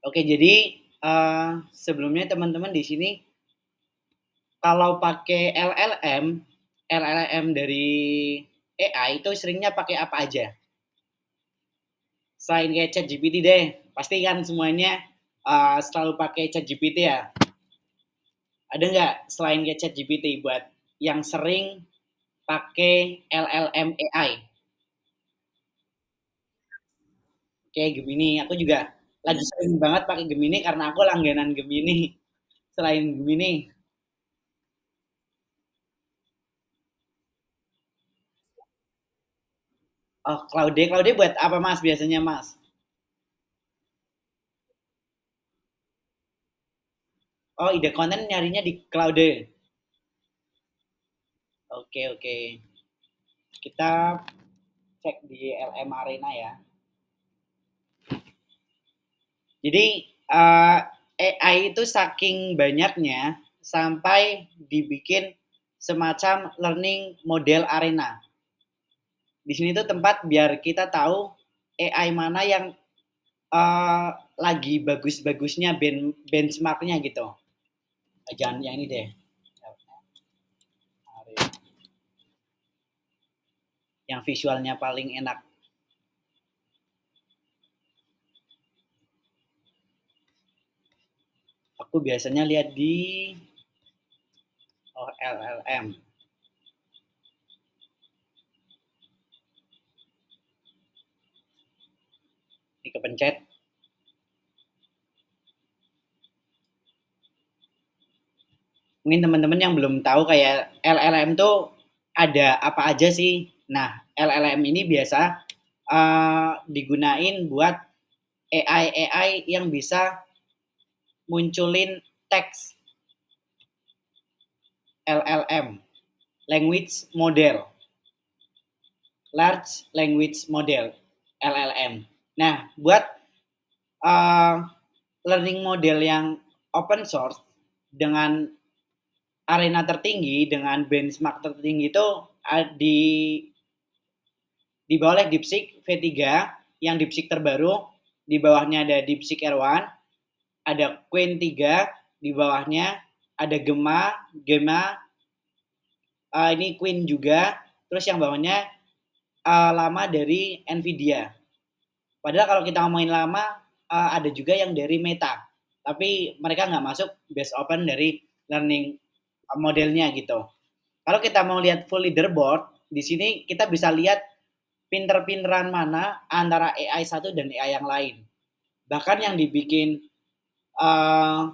Oke, jadi, sebelumnya teman-teman di sini kalau pakai LLM dari AI itu seringnya pakai apa aja? Selain kayak ChatGPT deh, pasti kan semuanya, selalu pakai ChatGPT ya. Ada nggak selain kayak ChatGPT buat yang sering pakai LLM AI? Kayak Gemini, aku juga lagi sering banget pakai Gemini karena aku langganan Gemini. Selain Gemini, oh Claude, Claude buat apa Mas biasanya Mas? Oh, ide konten nyarinya di Claude. Oke, oke. Kita cek di LM Arena ya. Jadi AI itu saking banyaknya sampai dibikin semacam learning model arena. Di sini tuh tempat biar kita tahu AI mana yang lagi bagus-bagusnya benchmarknya gitu. Jangan yang ini deh. Yang visualnya paling enak. Aku biasanya lihat di LLM. Ini kepencet. Mungkin teman-teman yang belum tahu kayak LLM tuh ada apa aja sih. Nah, LLM ini biasa digunain buat AI yang bisa munculin teks LLM, language model, large language model LLM. Nah, buat uh, learning model yang open source dengan arena tertinggi dengan benchmark tertinggi itu di bawah oleh DeepSeek V3 yang DeepSeek terbaru, di bawahnya ada DeepSeek R1, ada Queen 3, di bawahnya ada Gemma, ini Queen juga, terus yang bawahnya lama dari Nvidia. Padahal kalau kita ngomongin lama, ada juga yang dari Meta, tapi mereka nggak masuk base open dari learning modelnya gitu. Kalau kita mau lihat full leaderboard, di sini kita bisa lihat pinter-pinteran mana antara AI satu dan AI yang lain. Bahkan yang dibikin uh,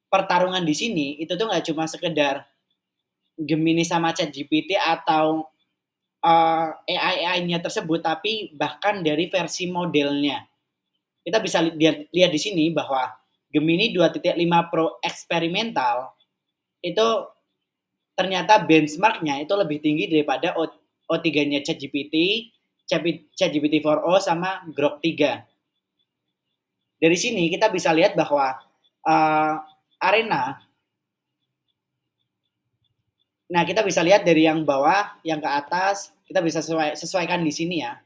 pertarungan di sini itu tuh nggak cuma sekedar Gemini sama ChatGPT atau AI-nya tersebut, tapi bahkan dari versi modelnya. Kita bisa lihat di sini bahwa Gemini 2.5 Pro eksperimental itu ternyata benchmarknya itu lebih tinggi daripada O3-nya ChatGPT, ChatGPT 4o sama Grok 3. Dari sini kita bisa lihat bahwa arena, nah kita bisa lihat dari yang bawah, yang ke atas, kita bisa sesuaikan di sini ya.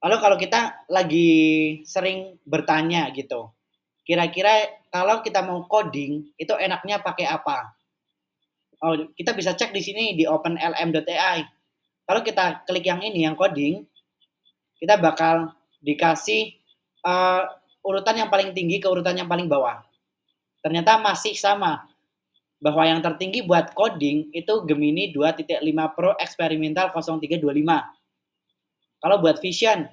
Lalu kalau kita lagi sering bertanya gitu, kira-kira kalau kita mau coding itu enaknya pakai apa? Oh, kita bisa cek di sini di openlm.ai. Kalau kita klik yang ini, yang coding, kita bakal dikasih urutan yang paling tinggi ke urutan yang paling bawah. Ternyata masih sama, bahwa yang tertinggi buat coding itu Gemini 2.5 Pro Experimental 0325. Kalau buat vision,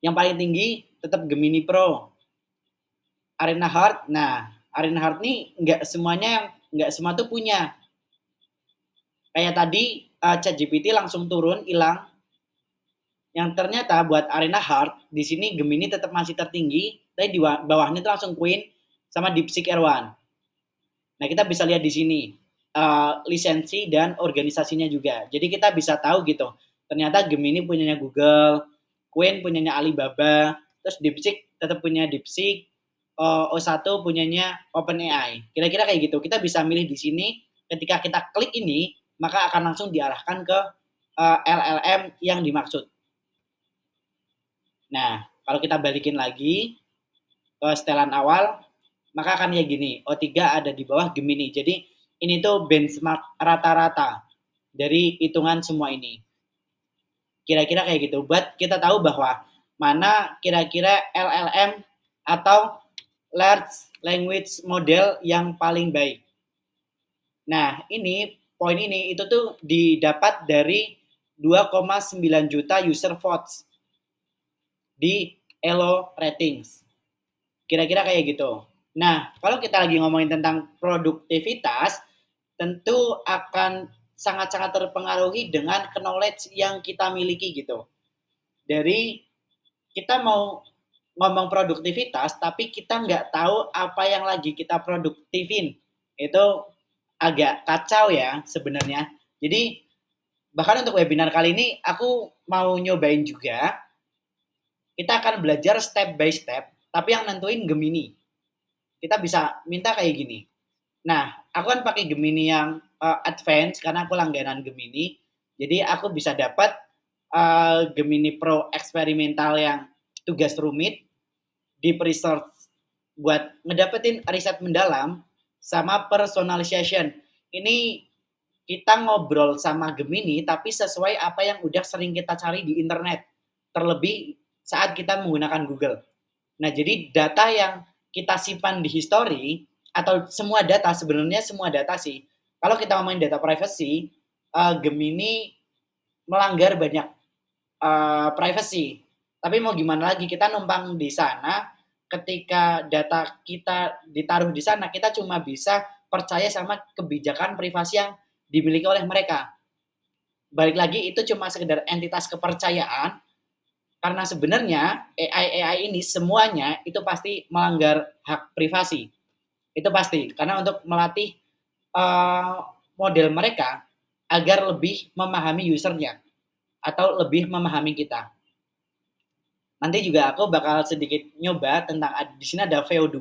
yang paling tinggi tetap Gemini Pro. Arena Heart, nah Arena Heart nih nggak semua tuh punya. Kayak tadi ChatGPT langsung turun hilang. Yang ternyata buat Arena Heart di sini Gemini tetap masih tertinggi, tapi di bawahnya itu langsung Queen sama DeepSeek R1. Nah, kita bisa lihat di sini lisensi dan organisasinya juga. Jadi kita bisa tahu gitu. Ternyata Gemini punyanya Google, Queen punyanya Alibaba, terus DeepSeek tetap punya DeepSeek, O1 punyanya OpenAI. Kira-kira kayak gitu. Kita bisa milih di sini. Ketika kita klik ini, maka akan langsung diarahkan ke LLM yang dimaksud. Nah, kalau kita balikin lagi, ke setelan awal, maka akan kayak gini, O3 ada di bawah Gemini. Jadi ini tuh benchmark rata-rata dari hitungan semua ini. Kira-kira kayak gitu. Buat kita tahu bahwa mana kira-kira LLM atau large language model yang paling baik. Nah, poin ini itu tuh didapat dari 2,9 juta user votes di Elo Ratings. Kira-kira kayak gitu. Nah, kalau kita lagi ngomongin tentang produktivitas, tentu akan sangat-sangat terpengaruhi dengan knowledge yang kita miliki gitu. Dari kita mau ngomong produktivitas, tapi kita nggak tahu apa yang lagi kita produktifin. Itu agak kacau ya sebenarnya. Jadi bahkan untuk webinar kali ini aku mau nyobain juga. Kita akan belajar step by step, tapi yang nentuin Gemini. Kita bisa minta kayak gini. Nah, aku kan pakai Gemini yang advance karena aku langganan Gemini. Jadi aku bisa dapat Gemini Pro eksperimental yang tugas rumit, deep research buat ngedapetin riset mendalam, sama personalization. Ini kita ngobrol sama Gemini tapi sesuai apa yang udah sering kita cari di internet. Terlebih saat kita menggunakan Google. Nah, jadi data yang kita simpan di history atau semua data, sebenarnya semua data sih. Kalau kita ngomongin data privacy, Gemini melanggar banyak privacy. Tapi mau gimana lagi, kita numpang di sana, ketika data kita ditaruh di sana, kita cuma bisa percaya sama kebijakan privasi yang dimiliki oleh mereka. Balik lagi, itu cuma sekedar entitas kepercayaan, karena sebenarnya AI ini semuanya itu pasti melanggar hak privasi. Itu pasti, karena untuk melatih model mereka agar lebih memahami usernya atau lebih memahami kita. Nanti juga aku bakal sedikit nyoba tentang di sini ada VO2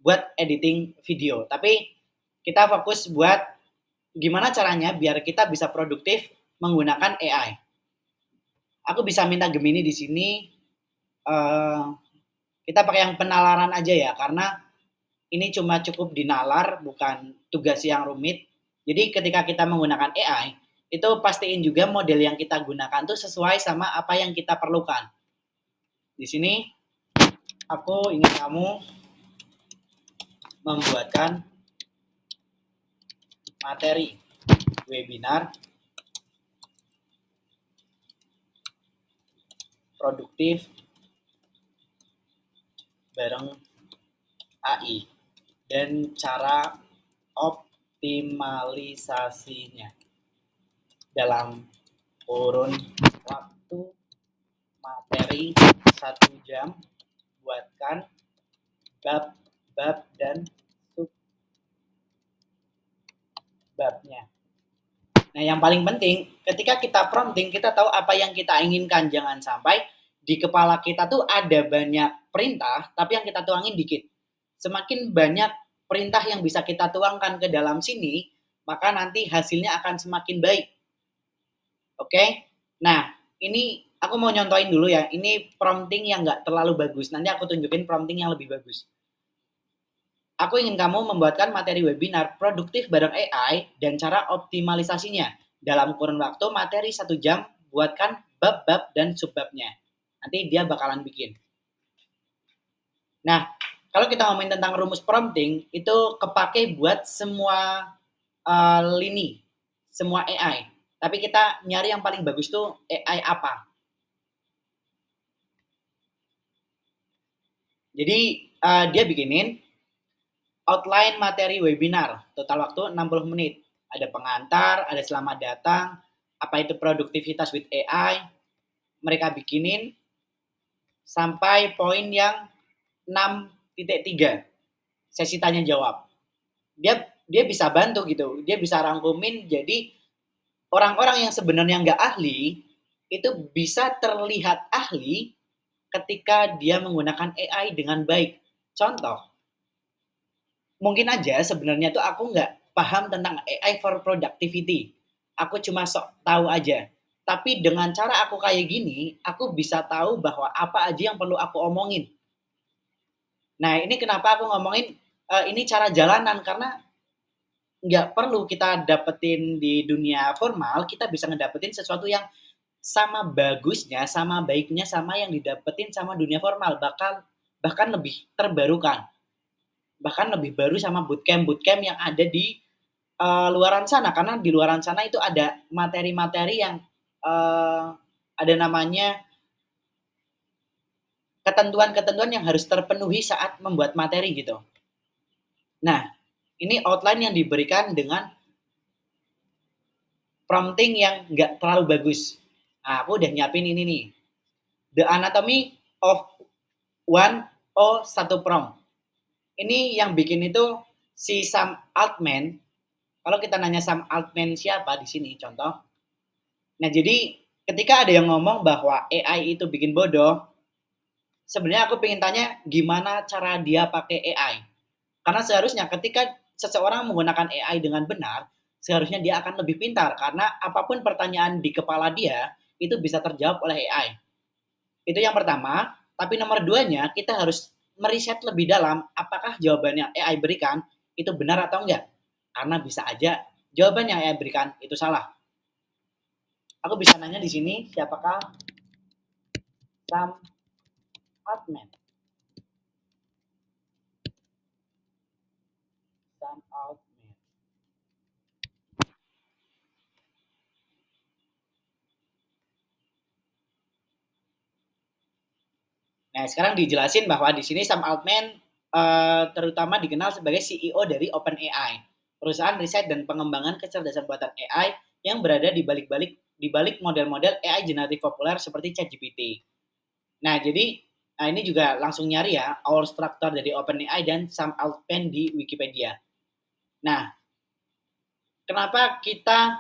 buat editing video. Tapi kita fokus buat gimana caranya biar kita bisa produktif menggunakan AI. Aku bisa minta Gemini di sini kita pakai yang penalaran aja ya, karena ini cuma cukup dinalar, bukan tugas yang rumit. Jadi ketika kita menggunakan AI, itu pastiin juga model yang kita gunakan tuh sesuai sama apa yang kita perlukan. Di sini aku ingin kamu membuatkan materi webinar produktif bareng AI dan cara optimalisasinya dalam kurun waktu materi 1 jam. Buatkan bab dan subbabnya. Nah, yang paling penting ketika kita prompting, kita tahu apa yang kita inginkan. Jangan sampai di kepala kita tuh ada banyak perintah, tapi yang kita tuangin dikit. Semakin banyak perintah yang bisa kita tuangkan ke dalam sini, maka nanti hasilnya akan semakin baik. Oke? Nah, ini aku mau nyontoin dulu ya. Ini prompting yang nggak terlalu bagus. Nanti aku tunjukin prompting yang lebih bagus. Aku ingin kamu membuatkan materi webinar produktif bareng AI dan cara optimalisasinya. Dalam kurun waktu materi 1 jam, buatkan bab-bab dan subbabnya. Nanti dia bakalan bikin. Nah, kalau kita ngomongin tentang rumus prompting, itu kepake buat semua lini, semua AI. Tapi kita nyari yang paling bagus tuh AI apa. Jadi dia bikinin outline materi webinar, total waktu 60 menit. Ada pengantar, ada selamat datang, apa itu produktivitas with AI. Mereka bikinin sampai poin yang 6.3, sesi tanya jawab. Dia bisa bantu gitu, dia bisa rangkumin, jadi orang-orang yang sebenarnya nggak ahli itu bisa terlihat ahli ketika dia menggunakan AI dengan baik. Contoh, mungkin aja sebenarnya tuh aku nggak paham tentang AI for productivity. Aku cuma sok tahu aja. Tapi dengan cara aku kayak gini, aku bisa tahu bahwa apa aja yang perlu aku omongin. Nah, ini kenapa aku ngomongin, ini cara jalanan, karena nggak perlu kita dapetin di dunia formal, kita bisa ngedapetin sesuatu yang sama bagusnya, sama baiknya, sama yang didapetin sama dunia formal, bahkan lebih terbarukan, bahkan lebih baru sama bootcamp-bootcamp yang ada di, luaran sana. Karena di luaran sana itu ada materi-materi yang, ada namanya ketentuan-ketentuan yang harus terpenuhi saat membuat materi gitu. Nah, ini outline yang diberikan dengan prompting yang nggak terlalu bagus. Nah, aku udah nyiapin ini nih, The Anatomy of One o satu Prompt. Ini yang bikin itu si Sam Altman. Kalau kita nanya Sam Altman siapa di sini contoh. Nah, jadi ketika ada yang ngomong bahwa AI itu bikin bodoh, sebenarnya aku pengen tanya gimana cara dia pakai AI. Karena seharusnya ketika seseorang menggunakan AI dengan benar, seharusnya dia akan lebih pintar karena apapun pertanyaan di kepala dia itu bisa terjawab oleh AI. Itu yang pertama. Tapi nomor duanya, kita harus meriset lebih dalam apakah jawaban yang AI berikan itu benar atau enggak. Karena bisa aja jawaban yang AI berikan itu salah. Aku bisa nanya di sini, siapakah Sam Altman? Sam Altman. Nah, sekarang dijelasin bahwa di sini Sam Altman terutama dikenal sebagai CEO dari OpenAI, perusahaan riset dan pengembangan kecerdasan buatan AI yang berada di balik model-model AI generatif populer seperti ChatGPT. Nah, jadi ini juga langsung nyari ya our structure dari OpenAI dan Sam Altman di Wikipedia. Nah, kenapa kita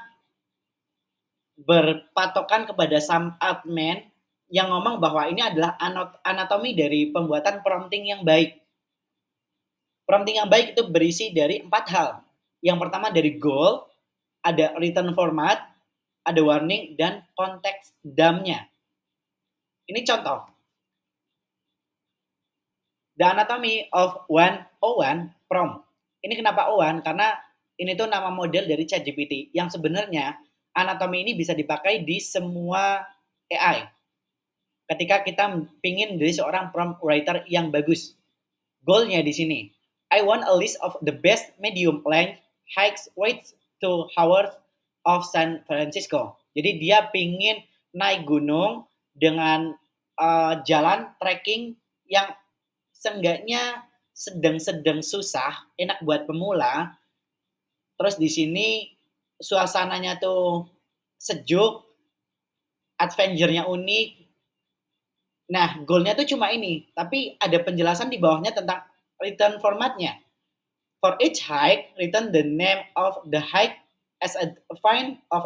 berpatokan kepada Sam Altman yang ngomong bahwa ini adalah anatomi dari pembuatan prompting yang baik. Prompting yang baik itu berisi dari 4 hal. Yang pertama dari goal, ada return format, ada warning, dan konteks dump-nya. Ini contoh. The Anatomy of 101 Prompt. Ini kenapa O1? Karena ini tuh nama model dari ChatGPT yang sebenarnya anatomi ini bisa dipakai di semua AI. Ketika kita pingin dari seorang prompt writer yang bagus. Goalnya di sini. I want a list of the best medium length hikes weights to hours of San Francisco. Jadi dia pingin naik gunung dengan jalan trekking yang seenggaknya sedang-sedang susah, enak buat pemula. Terus di sini suasananya tuh sejuk, adventure-nya unik. Nah, goal-nya tuh cuma ini, tapi ada penjelasan di bawahnya tentang return formatnya. For each hike, return the name of the hike as a find of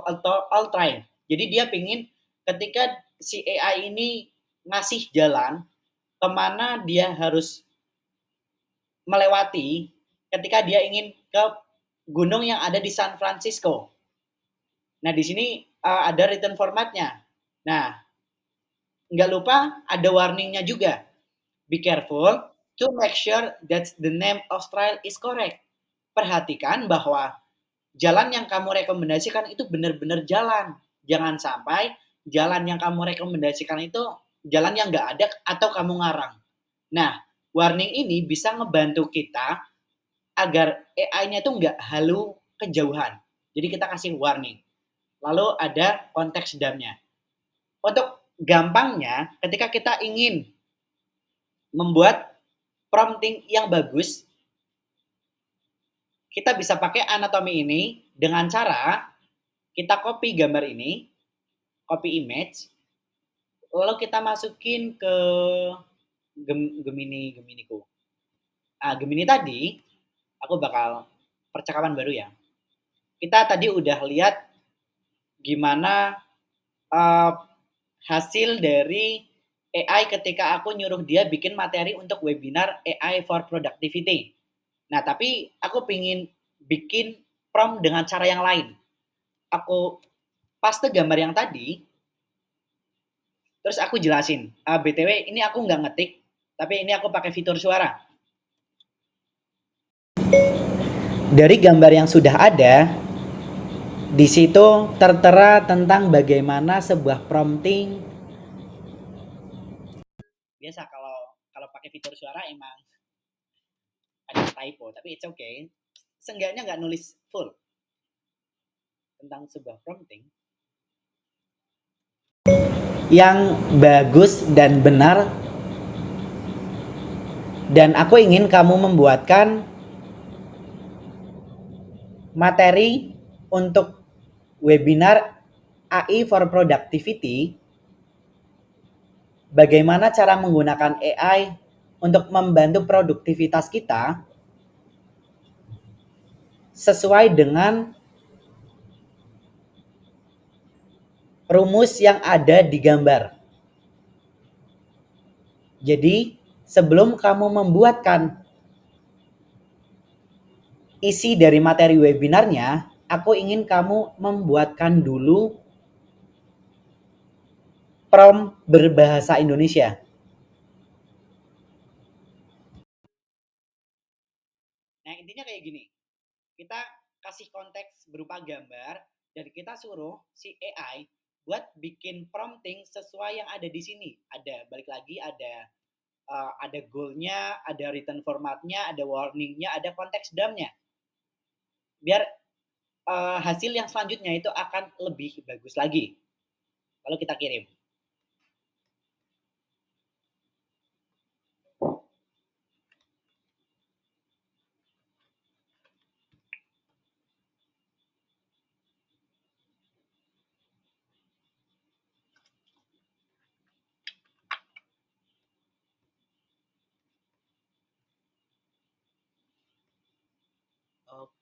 all terrain. Jadi dia pingin ketika si AI ini ngasih jalan kemana dia harus melewati ketika dia ingin ke gunung yang ada di San Francisco. Nah, di sini ada return formatnya. Nah, nggak lupa ada warningnya juga. Be careful to make sure that the name of trail is correct. Perhatikan bahwa jalan yang kamu rekomendasikan itu benar-benar jalan. Jangan sampai jalan yang kamu rekomendasikan itu jalan yang nggak ada atau kamu ngarang. Nah, warning ini bisa ngebantu kita agar AI-nya itu nggak halu kejauhan. Jadi kita kasih warning. Lalu ada konteks dump-nya. Untuk gampangnya, ketika kita ingin membuat prompting yang bagus, kita bisa pakai anatomi ini dengan cara kita copy gambar ini, copy image, lalu kita masukin ke Geminiku. Gemini tadi, aku bakal percakapan baru ya. Kita tadi udah lihat gimana uh, hasil dari AI ketika aku nyuruh dia bikin materi untuk webinar AI for Productivity. Nah, tapi aku pingin bikin prompt dengan cara yang lain. Aku paste gambar yang tadi, terus aku jelasin. BTW ini aku nggak ngetik, tapi ini aku pakai fitur suara. Dari gambar yang sudah ada, di situ tertera tentang bagaimana sebuah prompting. Biasa kalau pakai fitur suara emang ada typo, tapi it's okay. Seenggaknya nggak nulis full tentang sebuah prompting yang bagus dan benar. Dan aku ingin kamu membuatkan materi untuk webinar AI for Productivity. Bagaimana cara menggunakan AI untuk membantu produktivitas kita sesuai dengan rumus yang ada di gambar. Jadi, sebelum kamu membuatkan isi dari materi webinarnya, aku ingin kamu membuatkan dulu prompt berbahasa Indonesia. Nah, intinya kayak gini. Kita kasih konteks berupa gambar dan kita suruh si AI buat bikin prompting sesuai yang ada di sini. Ada balik lagi ada goalnya, ada return formatnya, ada warningnya, ada konteks dumnya. Biar hasil yang selanjutnya itu akan lebih bagus lagi kalau kita kirim.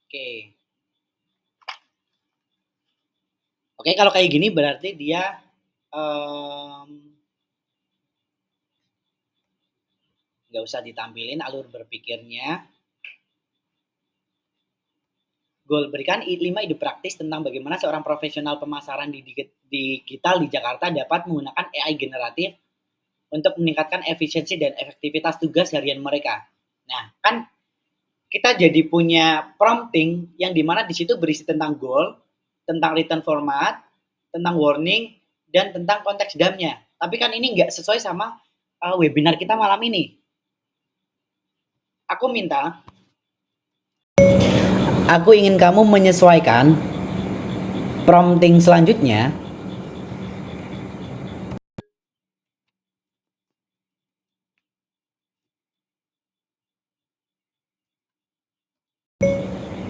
Oke. Oke, kalau kayak gini berarti dia nggak usah ditampilin alur berpikirnya. Goal berikan 5 ide praktis tentang bagaimana seorang profesional pemasaran di digital di Jakarta dapat menggunakan AI generatif untuk meningkatkan efisiensi dan efektivitas tugas harian mereka. Nah, kan kita jadi punya prompting yang dimana di situ berisi tentang goal, tentang return format, tentang warning, dan tentang konteks dumnya. Tapi kan ini nggak sesuai sama webinar kita malam ini. Aku minta, aku ingin kamu menyesuaikan prompting selanjutnya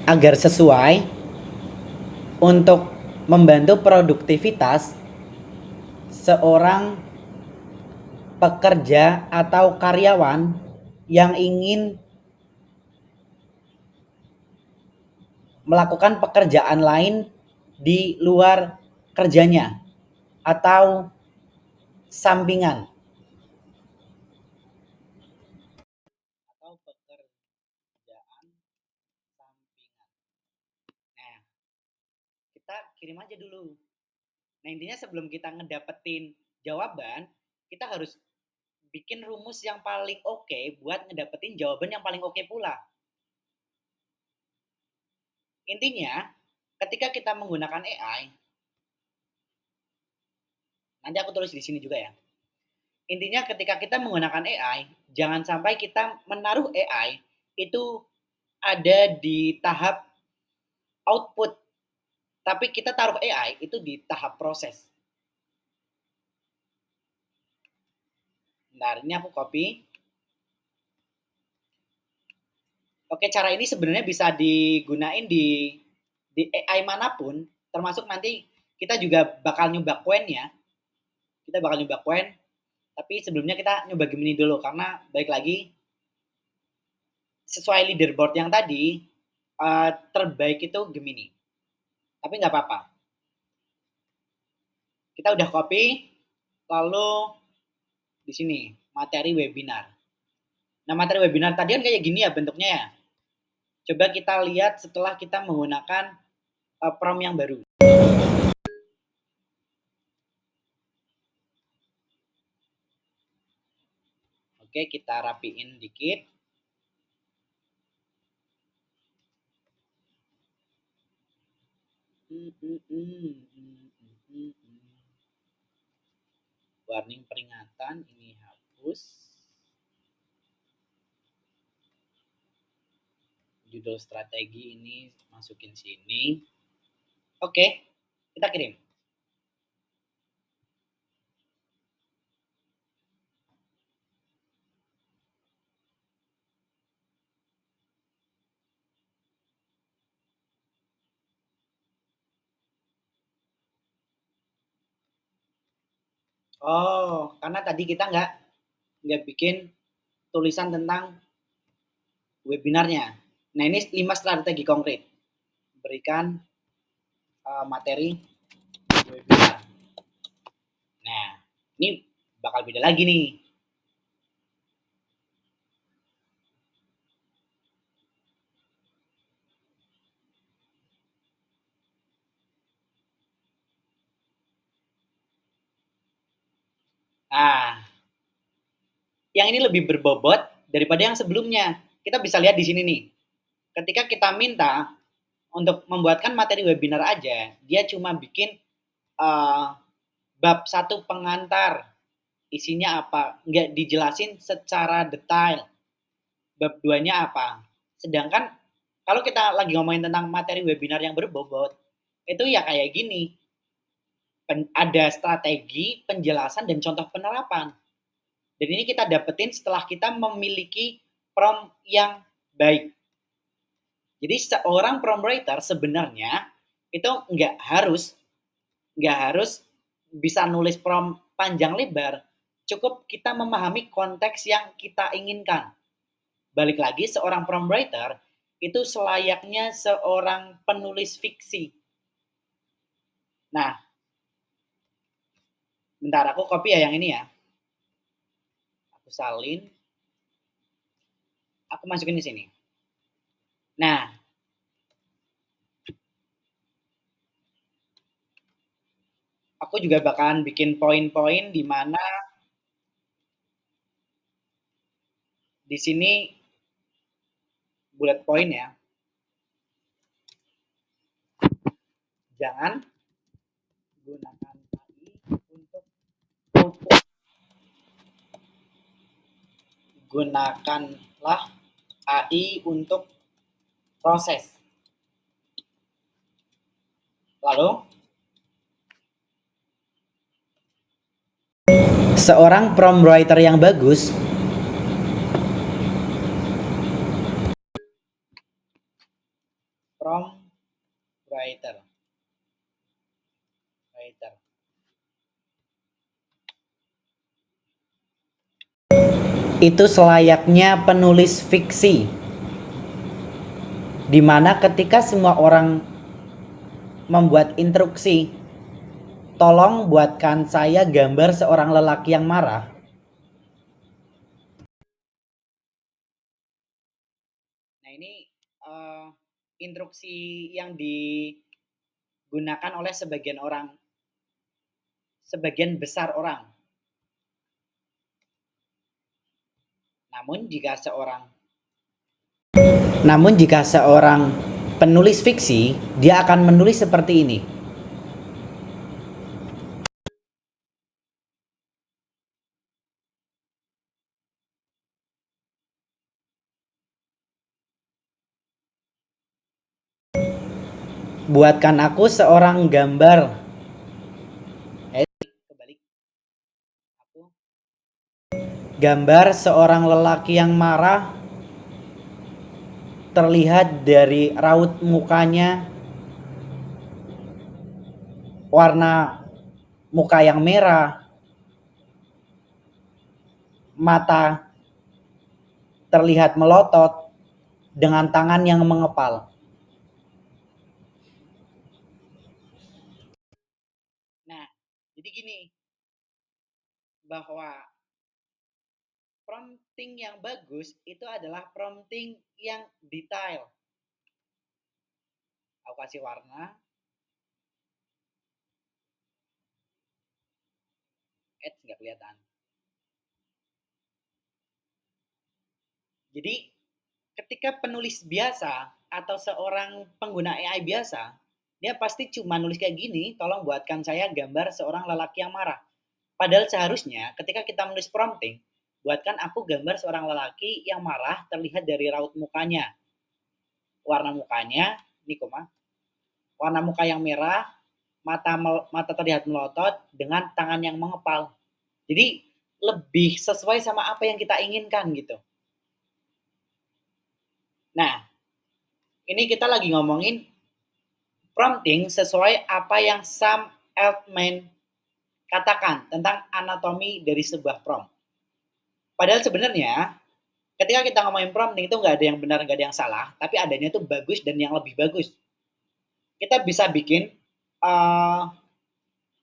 agar sesuai untuk membantu produktivitas seorang pekerja atau karyawan yang ingin melakukan pekerjaan lain di luar kerjanya atau sampingan atau pekerjaan sampingan. Nah, kita kirim aja dulu. Nah, intinya sebelum kita ngedapetin jawaban, kita harus bikin rumus yang paling oke buat ngedapetin jawaban yang paling oke pula. Intinya, ketika kita menggunakan AI, nanti aku tulis di sini juga ya. Intinya ketika kita menggunakan AI, jangan sampai kita menaruh AI itu ada di tahap output, tapi kita taruh AI itu di tahap proses. Bentar, ini aku copy. Oke, cara ini sebenarnya bisa digunain di AI manapun, termasuk nanti kita juga bakal nyoba Qwen-nya. Kita bakal nyoba Qwen, tapi sebelumnya kita nyoba Gemini dulu karena baik lagi sesuai leaderboard yang tadi terbaik itu Gemini. Tapi nggak apa-apa. Kita udah copy, lalu di sini materi webinar. Nah, materi webinar tadi kan kayak gini ya bentuknya ya. Coba kita lihat setelah kita menggunakan prompt yang baru. Oke, kita rapiin dikit. Warning peringatan ini hapus. Judul strategi ini masukin sini. Oke, kita kirim. Oh, karena tadi kita nggak bikin tulisan tentang webinarnya. Nah, ini 5 strategi konkret. Berikan materi webinar. Nah, ini bakal beda lagi nih. Nah, yang ini lebih berbobot daripada yang sebelumnya. Kita bisa lihat di sini nih. Ketika kita minta untuk membuatkan materi webinar aja, dia cuma bikin bab 1 pengantar, isinya apa, nggak dijelasin secara detail. Bab 2-nya apa. Sedangkan kalau kita lagi ngomongin tentang materi webinar yang berbobot, itu ya kayak gini. Ada strategi, penjelasan, dan contoh penerapan. Dan ini kita dapetin setelah kita memiliki prompt yang baik. Jadi seorang prompt writer sebenarnya itu nggak harus bisa nulis prompt panjang lebar, cukup kita memahami konteks yang kita inginkan. Balik lagi, seorang prompt writer itu selayaknya seorang penulis fiksi. Nah, bentar aku copy ya yang ini ya. Aku salin, aku masukin di sini. Nah, aku juga bakalan bikin poin-poin di mana di sini bullet point ya. Jangan gunakan AI untuk output. Gunakanlah AI untuk proses. Lalu, seorang prompt writer yang bagus prompt writer itu selayaknya penulis fiksi, di mana ketika semua orang membuat instruksi, tolong buatkan saya gambar seorang lelaki yang marah. Nah, ini instruksi yang digunakan oleh sebagian besar orang. Namun jika seorang penulis fiksi, dia akan menulis seperti ini. Buatkan aku seorang gambar. Kebalik. Gambar seorang lelaki yang marah terlihat dari raut mukanya, warna muka yang merah, mata terlihat melotot, dengan tangan yang mengepal. Nah, jadi gini, bahwa prompting yang bagus itu adalah prompting yang detail. Aku kasih warna, nggak kelihatan. Jadi ketika penulis biasa atau seorang pengguna AI biasa Dia pasti cuma nulis kayak gini, "Tolong buatkan saya gambar seorang lelaki yang marah." Padahal seharusnya ketika kita menulis prompting, buatkan aku gambar seorang lelaki yang marah terlihat dari raut mukanya, warna mukanya, ini koma, warna muka yang merah, mata terlihat melotot dengan tangan yang mengepal. Jadi lebih sesuai sama apa yang kita inginkan gitu. Nah, ini kita lagi ngomongin prompting sesuai apa yang Sam Altman katakan tentang anatomi dari sebuah prompt. Padahal sebenarnya ketika kita ngomongin prompting itu nggak ada yang benar, nggak ada yang salah, tapi adanya itu bagus dan yang lebih bagus. Kita bisa bikin uh,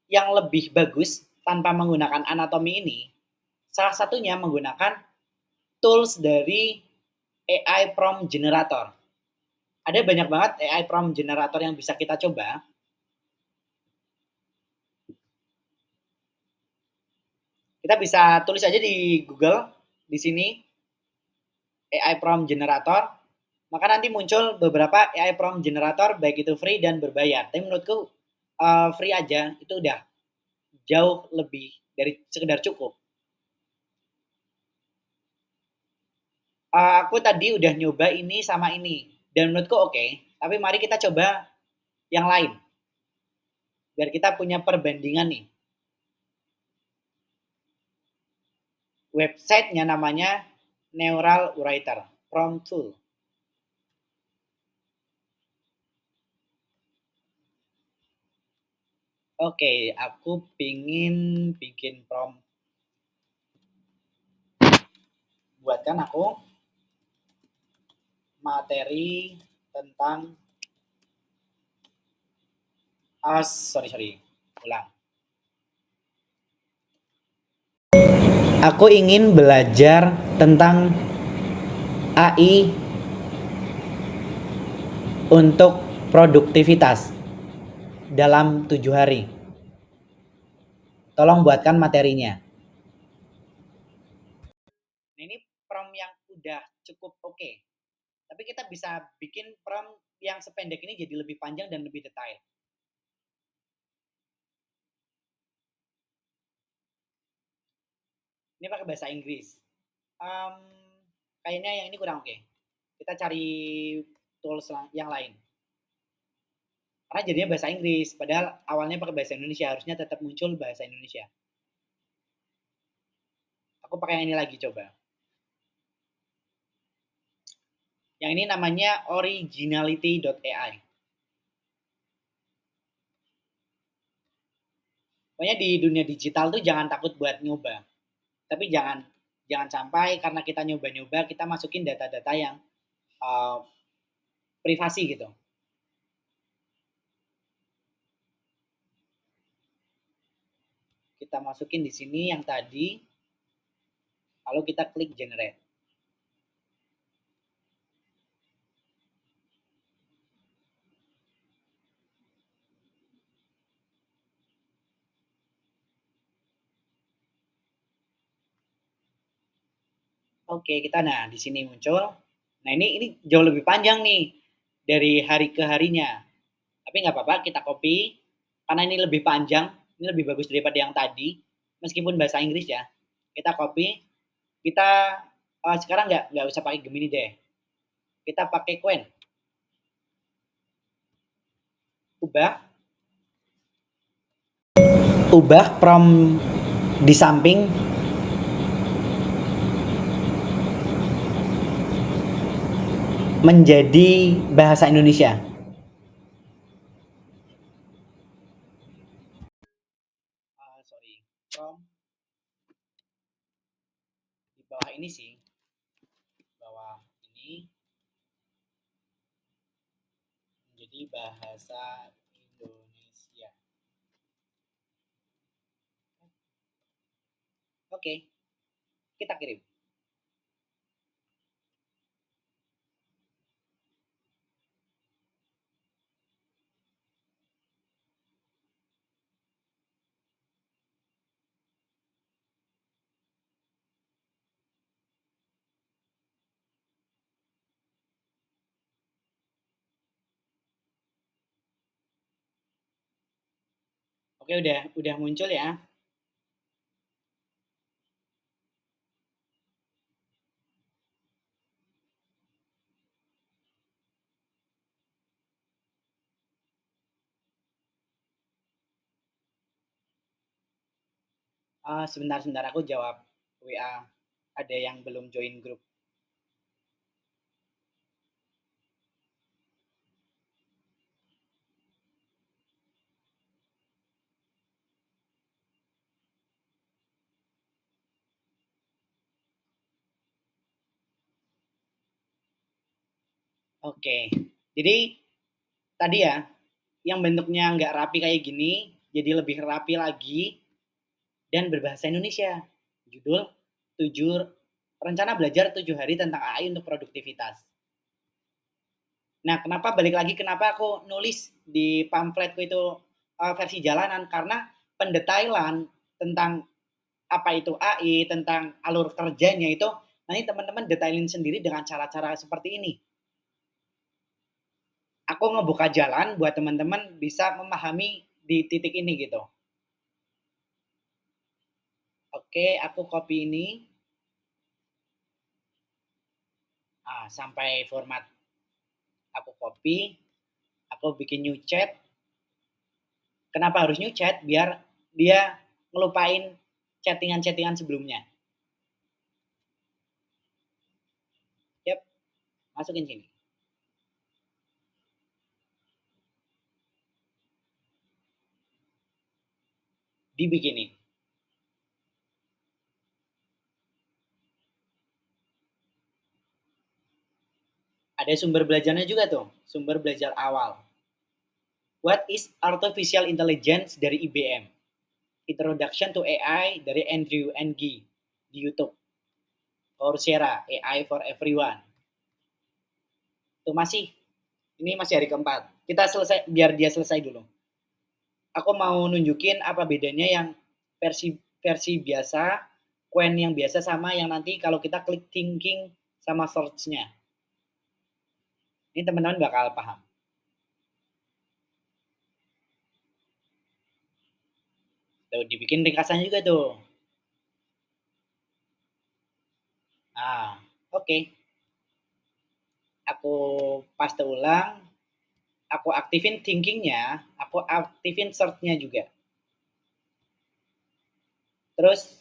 yang lebih bagus tanpa menggunakan anatomi ini. Salah satunya menggunakan tools dari AI prompt generator. Ada banyak banget AI prompt generator yang bisa kita coba. Kita bisa tulis aja di Google di sini AI prompt generator, maka nanti muncul beberapa AI prompt generator baik itu free dan berbayar. Tapi menurutku free aja itu udah jauh lebih dari sekedar cukup. Aku tadi udah nyoba ini sama ini dan menurutku oke, tapi mari kita coba yang lain biar kita punya perbandingan nih. Websitenya namanya Neural Writer Prompt Tool. Oke, aku pingin bikin prompt. Buatkan aku materi tentang sorry, ulang. Aku ingin belajar tentang AI untuk produktivitas dalam 7 hari. Tolong buatkan materinya. Nah, ini prompt yang udah cukup oke. Tapi kita bisa bikin prompt yang sependek ini jadi lebih panjang dan lebih detail. Ini pakai bahasa Inggris. Um, Kayaknya yang ini kurang oke. Kita cari tools yang lain. Karena jadinya bahasa Inggris, padahal awalnya pakai bahasa Indonesia, harusnya tetap muncul bahasa Indonesia. Aku pakai yang ini lagi coba. Yang ini namanya originality.ai. Pokoknya di dunia digital tuh jangan takut buat nyoba. Tapi jangan jangan sampai karena kita nyoba-nyoba kita masukin data-data yang uh, privasi gitu. Kita masukin di sini yang tadi, lalu kita klik generate. Oke, kita nah di sini muncul. Nah, ini jauh lebih panjang nih dari hari ke harinya. Tapi nggak apa-apa, kita copy karena ini lebih panjang, ini lebih bagus daripada yang tadi. Meskipun bahasa Inggris ya, kita copy. Kita sekarang nggak usah pakai Gemini deh. Kita pakai Qwen. Ubah ubah prompt di samping menjadi bahasa Indonesia. Sorry, prompt di bawah ini sih, bawah ini menjadi bahasa Indonesia. Oke, kita kirim. Oke, udah muncul ya. Sebentar sebentar aku jawab WA, ada yang belum join grup. Oke, jadi tadi ya, yang bentuknya nggak rapi kayak gini, jadi lebih rapi lagi dan berbahasa Indonesia. Judul 7 rencana belajar 7 hari tentang AI untuk produktivitas. Nah, kenapa balik lagi kenapa aku nulis di pamfletku itu versi jalanan karena pendetailan tentang apa itu AI, tentang alur kerjanya itu nanti teman-teman detailin sendiri dengan cara-cara seperti ini. Aku ngebuka jalan buat teman-teman bisa memahami di titik ini gitu. Oke, aku copy ini. Sampai format aku copy, aku bikin new chat. Kenapa harus new chat? Biar dia ngelupain chattingan-chattingan sebelumnya. Yap, masukin sini. Dibikinin. Ada sumber belajarnya juga tuh, sumber belajar awal. What is Artificial Intelligence dari IBM? Introduction to AI dari Andrew Ng di YouTube. Coursera, AI for Everyone. Tuh masih, ini masih hari keempat. Kita selesai, biar dia selesai dulu. Aku mau nunjukin apa bedanya yang versi versi biasa, Quen yang biasa sama yang nanti kalau kita klik thinking sama search-nya. Ini teman-teman bakal paham. Tuh, dibikin ringkasannya juga tuh. Nah, oke. Okay. Aku paste ulang, aku aktifin thinkingnya, aku aktifin search-nya juga. Terus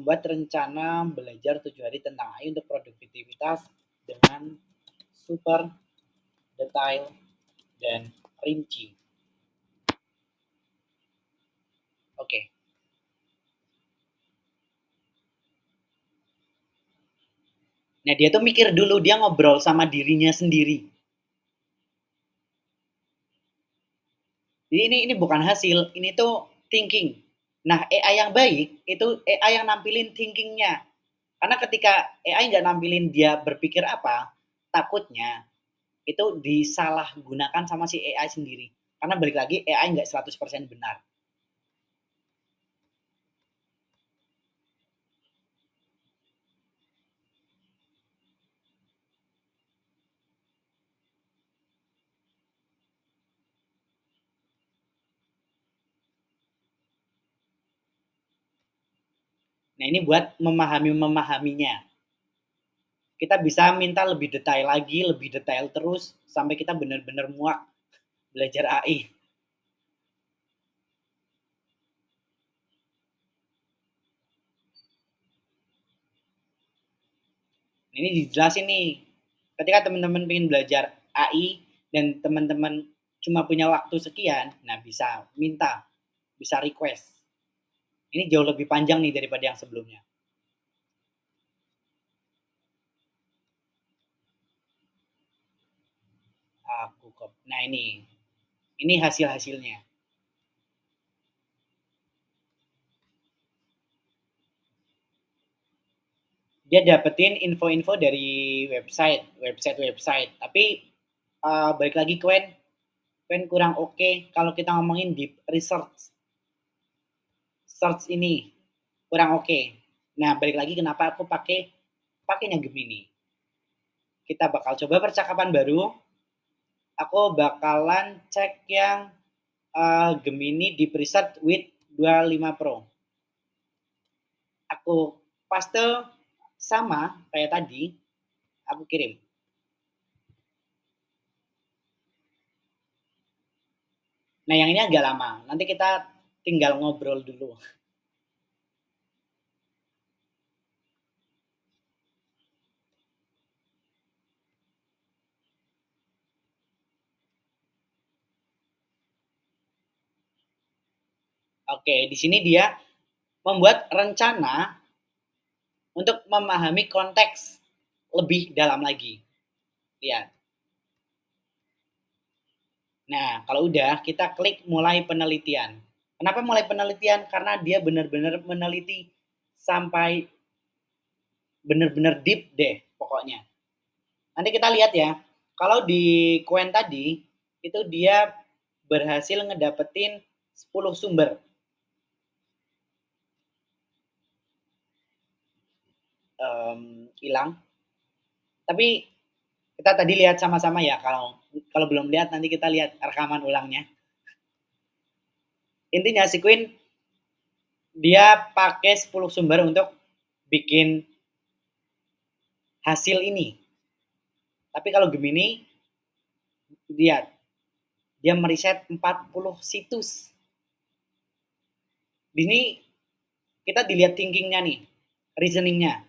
buat rencana belajar 7 hari tentang AI untuk produktivitas dengan super detail dan rinci. Oke. Okay. Nah, dia tuh mikir dulu, dia ngobrol sama dirinya sendiri. Jadi ini bukan hasil, ini tuh thinking. Nah, AI yang baik itu AI yang nampilin thinkingnya. Karena ketika AI nggak nampilin dia berpikir apa, takutnya itu disalahgunakan sama si AI sendiri. Karena balik lagi AI nggak 100% benar. Nah, ini buat memahaminya. Kita bisa minta lebih detail lagi, lebih detail terus sampai kita benar-benar muak belajar AI. Ini dijelasin nih, ketika teman-teman ingin belajar AI dan teman-teman cuma punya waktu sekian, nah bisa minta, bisa request. Ini jauh lebih panjang nih daripada yang sebelumnya. Nah ini hasil-hasilnya. Dia dapetin info-info dari website. Tapi balik lagi Quen kurang oke okay kalau kita ngomongin deep research. Search ini kurang oke. Okay. Nah, balik lagi kenapa aku pakainya Gemini. Kita bakal coba percakapan baru. Aku bakalan cek yang Gemini di preset with 25 Pro. Aku paste sama kayak tadi, aku kirim. Nah, yang ini agak lama. Nanti kita tinggal ngobrol dulu. Oke, di sini dia membuat rencana untuk memahami konteks lebih dalam lagi. Lihat. Nah, kalau udah kita klik mulai penelitian. Kenapa mulai penelitian? Karena dia benar-benar meneliti sampai benar-benar deep deh pokoknya. Nanti kita lihat ya. Kalau di Qwen tadi itu dia berhasil ngedapetin 10 sumber. Hilang. Tapi kita tadi lihat sama-sama ya, kalau kalau belum lihat nanti kita lihat rekaman ulangnya. Intinya si Queen dia pakai 10 sumber untuk bikin hasil ini. Tapi kalau Gemini lihat dia meriset 40 situs. Di sini kita dilihat thinkingnya nih, reasoningnya,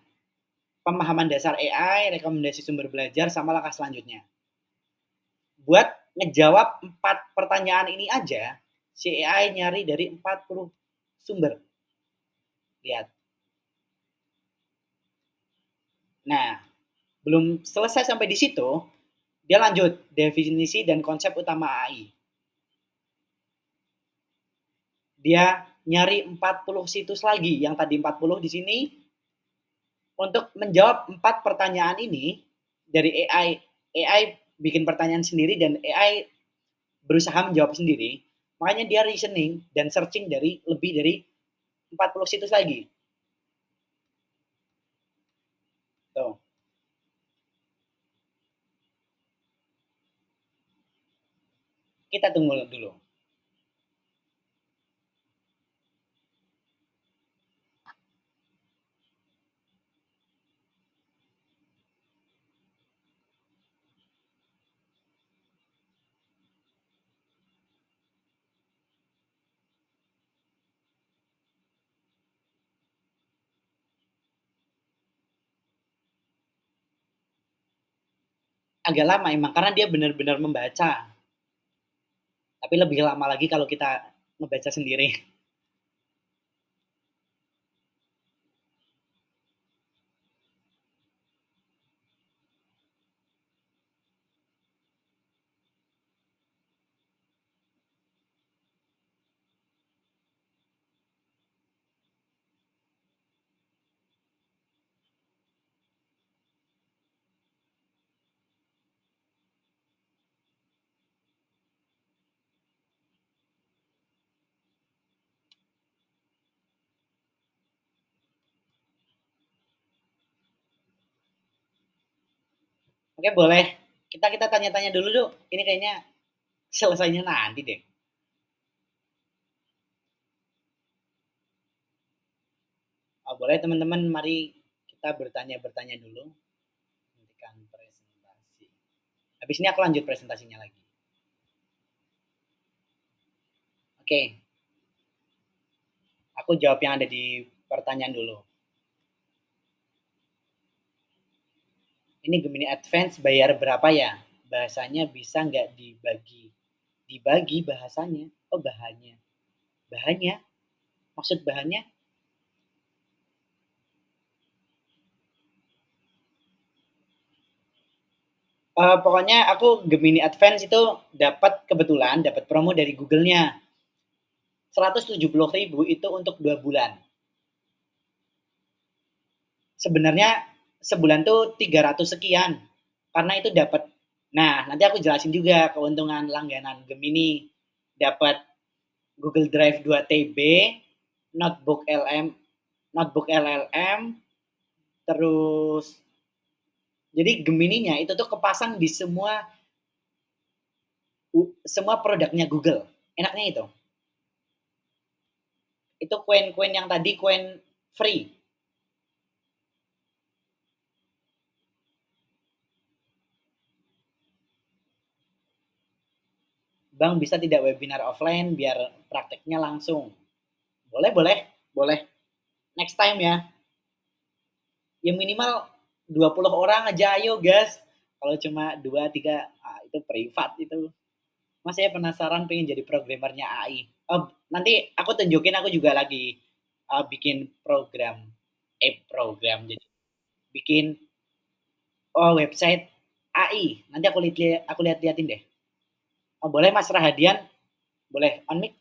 pemahaman dasar AI, rekomendasi sumber belajar, sama langkah selanjutnya. Buat ngejawab 4 pertanyaan ini aja, si AI nyari dari 40 sumber. Lihat. Nah, belum selesai sampai di situ, dia lanjut definisi dan konsep utama AI. Dia nyari 40 situs lagi, yang tadi 40 di sini untuk menjawab 4 pertanyaan ini dari AI. AI bikin pertanyaan sendiri dan AI berusaha menjawab sendiri. Makanya dia reasoning dan searching dari lebih dari 40 situs lagi. Tuh. Kita tunggu dulu. Agak lama emang karena dia benar-benar membaca. Tapi lebih lama lagi kalau kita ngebaca sendiri. Oke, boleh. Kita tanya-tanya dulu, Duk. Ini kayaknya selesainya nanti deh. Oh, boleh teman-teman, mari kita bertanya-bertanya dulu. Hentikan presentasi. Habis ini aku lanjut presentasinya lagi. Oke, aku jawab yang ada di pertanyaan dulu. Ini Gemini Advance bayar berapa ya? Bahasanya bisa nggak dibagi? Dibagi bahasanya? Oh, bahannya. Bahannya? Maksud bahannya? Pokoknya aku Gemini Advance itu dapat kebetulan dapat promo dari Google-nya. 170.000 itu untuk 2 bulan. Sebenarnya sebulan tuh 300 sekian. Karena itu dapat. Nah, nanti aku jelasin juga keuntungan langganan Gemini. Dapat Google Drive 2 TB, notebook LM, notebook LLM, terus jadi Gemininya itu tuh kepasang di semua produknya Google. enaknya itu. Itu koin-koin yang tadi koin free. Bang bisa tidak webinar offline biar prakteknya langsung? Boleh, boleh, boleh. Next time ya. Ya minimal 20 orang aja ayo gas. Kalau cuma 2 3 itu privat itu. Mas saya penasaran pengen jadi programmernya AI. Oh, nanti aku tunjukin aku juga lagi bikin program program jadi bikin website AI. Nanti aku lihat-liatin deh. Oh, boleh Mas Rahadian? Boleh on mic?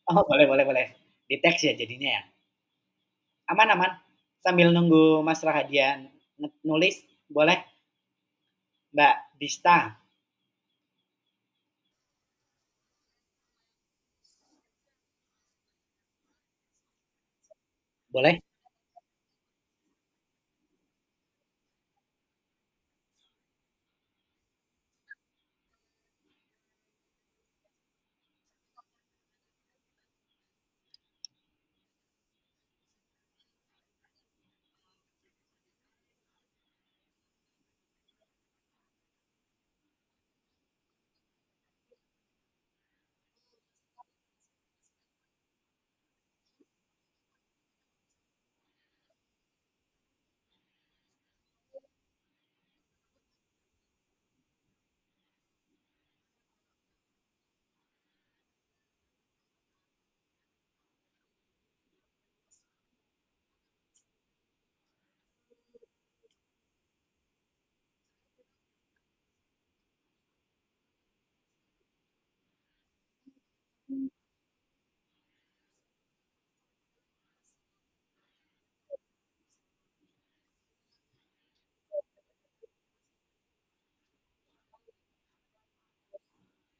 Oh, boleh, boleh, boleh. Di teks ya jadinya ya. Aman, aman. Sambil nunggu Mas Rahadian nulis, boleh? Mbak Dista, boleh?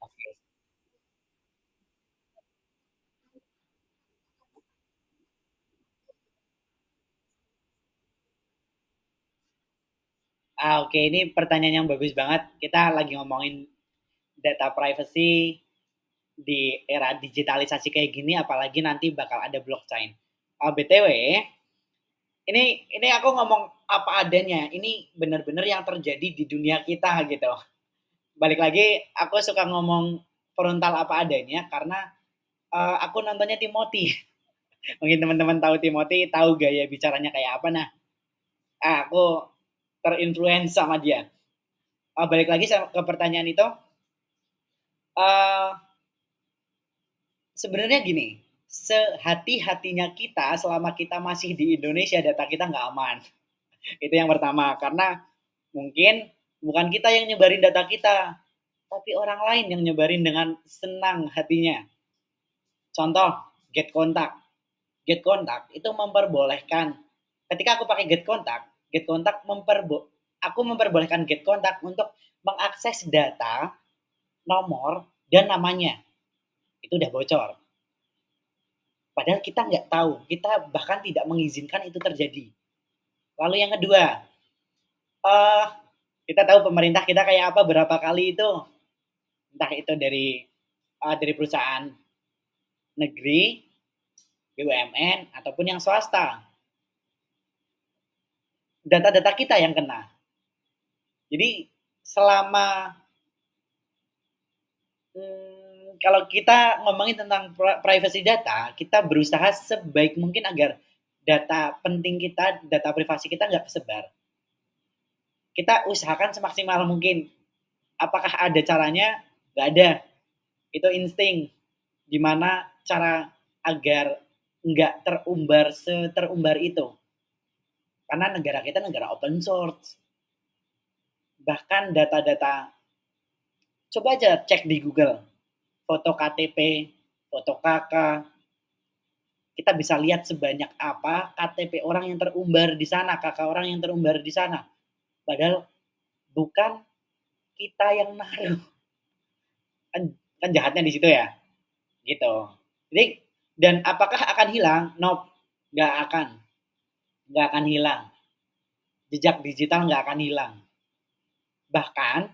Oke. Oke, ini pertanyaan yang bagus banget. Kita lagi ngomongin data privacy di era digitalisasi kayak gini, apalagi nanti bakal ada blockchain. BTW, ini aku ngomong apa adanya. Ini benar-benar yang terjadi di dunia kita gitu. Balik lagi, aku suka ngomong frontal apa adanya karena aku nontonnya Timothy. Mungkin teman-teman tahu Timothy, tahu gaya bicaranya kayak apa. Nah, aku terinfluence sama dia. Balik lagi ke pertanyaan itu, uh, sebenarnya gini, sehati-hatinya kita selama kita masih di Indonesia data kita nggak aman. Itu yang pertama, karena mungkin bukan kita yang nyebarin data kita, tapi orang lain yang nyebarin dengan senang hatinya. Contoh, get kontak. Get kontak itu memperbolehkan, ketika aku pakai get kontak aku memperbolehkan get kontak untuk mengakses data, nomor, dan namanya. Itu udah bocor. Padahal kita nggak tahu, kita bahkan tidak mengizinkan itu terjadi. Lalu yang kedua, uh, kita tahu pemerintah kita kayak apa berapa kali itu, entah itu dari perusahaan negeri, BUMN, ataupun yang swasta. Data-data kita yang kena. Jadi selama kalau kita ngomongin tentang privacy data, kita berusaha sebaik mungkin agar data penting kita, data privasi kita nggak kesebar. Kita usahakan semaksimal mungkin. Apakah ada caranya? Nggak ada. Itu insting. Gimana cara agar nggak terumbar seterumbar itu. Karena negara kita negara open source. Bahkan data-data, coba aja cek di Google. Foto KTP, foto KK, kita bisa lihat sebanyak apa KTP orang yang terumbar di sana, kakak orang yang terumbar di sana. Padahal bukan kita yang naruh. Kan, kan jahatnya di situ ya. Gitu. Jadi dan apakah akan hilang? Nope, nggak akan. nggak akan hilang. Jejak digital nggak akan hilang. Bahkan,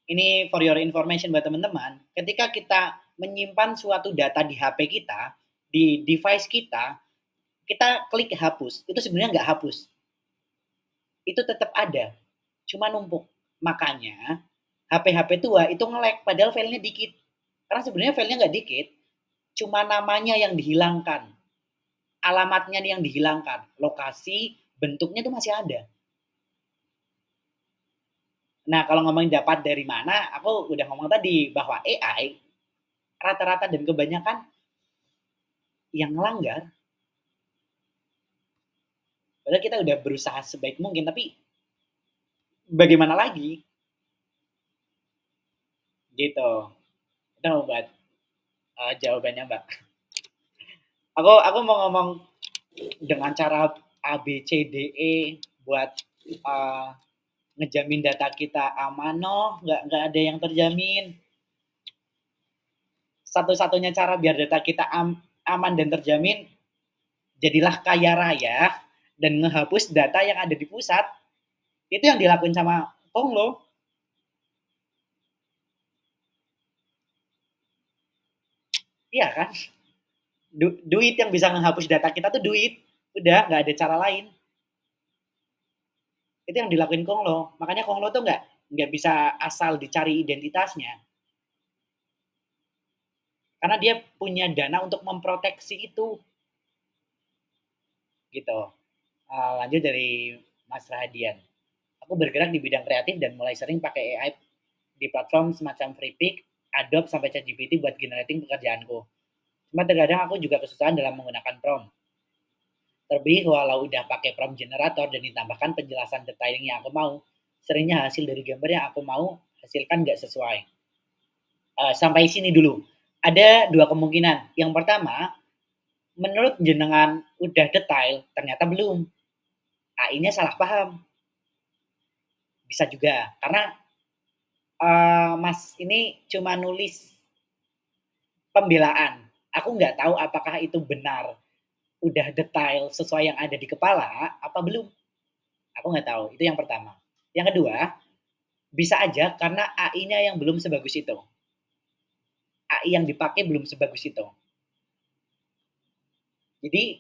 ini for your information buat teman-teman, ketika kita menyimpan suatu data di HP kita, di device kita, kita klik hapus, itu sebenarnya nggak hapus. Itu tetap ada, cuma numpuk. Makanya HP-HP tua itu nge-lag padahal filenya dikit. Karena sebenarnya filenya nggak dikit, cuma namanya yang dihilangkan, alamatnya yang dihilangkan, lokasi, bentuknya itu masih ada. Nah, kalau ngomongin dapat dari mana, aku udah ngomong tadi bahwa AI rata-rata dan kebanyakan yang melanggar, padahal kita udah berusaha sebaik mungkin, tapi bagaimana lagi? Gitu. Itu buat jawabannya, Mbak. Aku mau ngomong dengan cara A, B, C, D, E buat uh, ngejamin data kita aman, no, nggak ada yang terjamin. Satu-satunya cara biar data kita aman dan terjamin, jadilah kaya raya dan ngehapus data yang ada di pusat. Itu yang dilakuin sama Konglo. Iya kan? Duit yang bisa menghapus data kita tuh duit. Udah, nggak ada cara lain. Itu yang dilakuin Konglo. Makanya Konglo tuh nggak bisa asal dicari identitasnya. Karena dia punya dana untuk memproteksi itu. Gitu. Lanjut dari Mas Rahadian. Aku bergerak di bidang kreatif dan mulai sering pakai AI di platform semacam Freepik, Adobe, sampai ChatGPT buat generating pekerjaanku. Cuma terkadang aku juga kesusahan dalam menggunakan prompt. Terlebih walau udah pakai prompt generator dan ditambahkan penjelasan detailing yang aku mau, seringnya hasil dari gambar yang aku mau hasilkan nggak sesuai. Sampai sini dulu. Ada dua kemungkinan. Yang pertama, menurut jenengan udah detail, ternyata belum. AI-nya salah paham. Bisa juga. Karena Mas ini cuma nulis pembelaan. Aku nggak tahu apakah itu benar udah detail sesuai yang ada di kepala apa belum. Aku nggak tahu. Itu yang pertama. Yang kedua, bisa aja karena AI-nya yang belum sebagus itu. AI yang dipakai belum sebagus itu. Jadi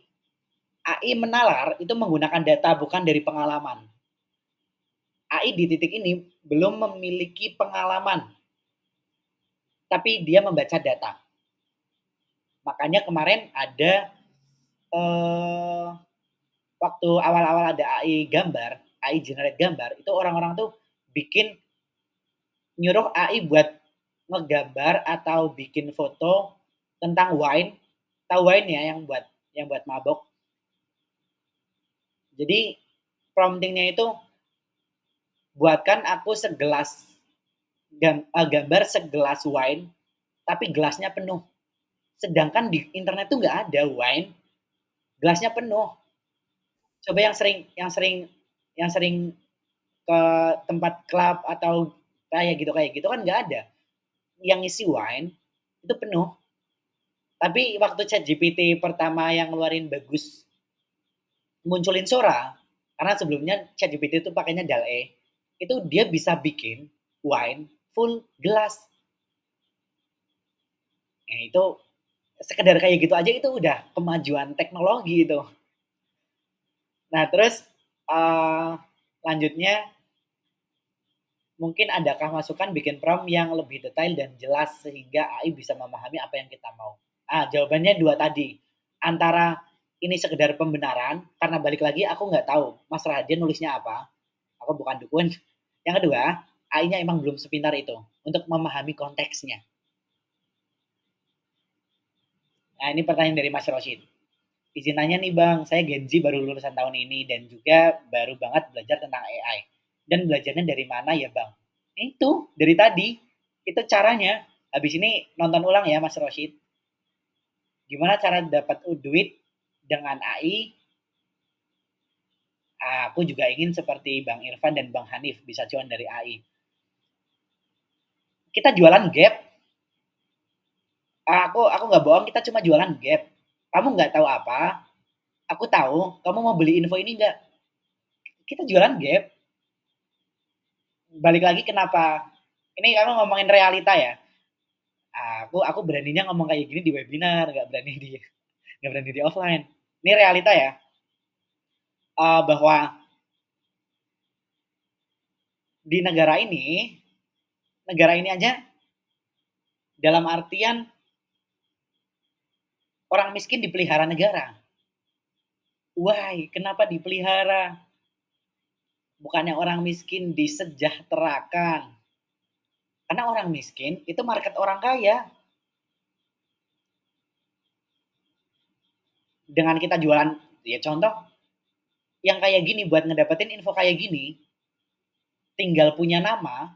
AI menalar itu menggunakan data bukan dari pengalaman. AI di titik ini belum memiliki pengalaman, tapi dia membaca data. Makanya kemarin ada waktu awal-awal ada AI gambar, AI generate gambar, itu orang-orang tuh bikin nyuruh AI buat ngegambar atau bikin foto tentang wine, tahu wine ya yang buat mabok. Jadi promptingnya itu buatkan aku segelas gambar segelas wine, tapi gelasnya penuh. Sedangkan di internet tuh nggak ada wine, gelasnya penuh. Coba yang sering ke tempat klub atau kayak gitu kan nggak ada. Yang isi wine itu penuh. Tapi waktu ChatGPT pertama yang ngeluarin bagus munculin Sora, karena sebelumnya ChatGPT itu pakainya DALL-E, itu dia bisa bikin wine full gelas. Nah, itu sekedar kayak gitu aja itu udah kemajuan teknologi itu. Nah, terus uh, lanjutnya mungkin adakah masukan bikin prompt yang lebih detail dan jelas sehingga AI bisa memahami apa yang kita mau? Jawabannya dua tadi. Antara ini sekedar pembenaran, karena balik lagi aku nggak tahu Mas Radian nulisnya apa. Aku bukan dukun. Yang kedua, AI-nya emang belum sepintar itu untuk memahami konteksnya. Nah, ini pertanyaan dari Mas Rosid. Izin nanya nih Bang, saya Gen Z baru lulusan tahun ini dan juga baru banget belajar tentang AI. Dan belajarnya dari mana ya Bang? Itu, dari tadi. Itu caranya. Habis ini nonton ulang ya Mas Rosid. Gimana cara dapat duit dengan AI? Aku juga ingin seperti Bang Irfan dan Bang Hanif bisa cuan dari AI. Kita jualan gap. Aku nggak bohong, kita cuma jualan gap. Kamu nggak tahu apa, Aku tahu kamu mau beli info ini enggak, kita jualan Gap. Balik lagi kenapa ini kamu ngomongin realita ya, aku beraninya ngomong kayak gini di webinar, nggak berani di offline. Ini realita ya, bahwa di negara ini aja dalam artian orang miskin dipelihara negara. Why? Kenapa dipelihara? Bukannya orang miskin disejahterakan. Karena orang miskin itu market orang kaya. Dengan kita jualan, ya contoh yang kayak gini buat ngedapetin info kayak gini, tinggal punya nama.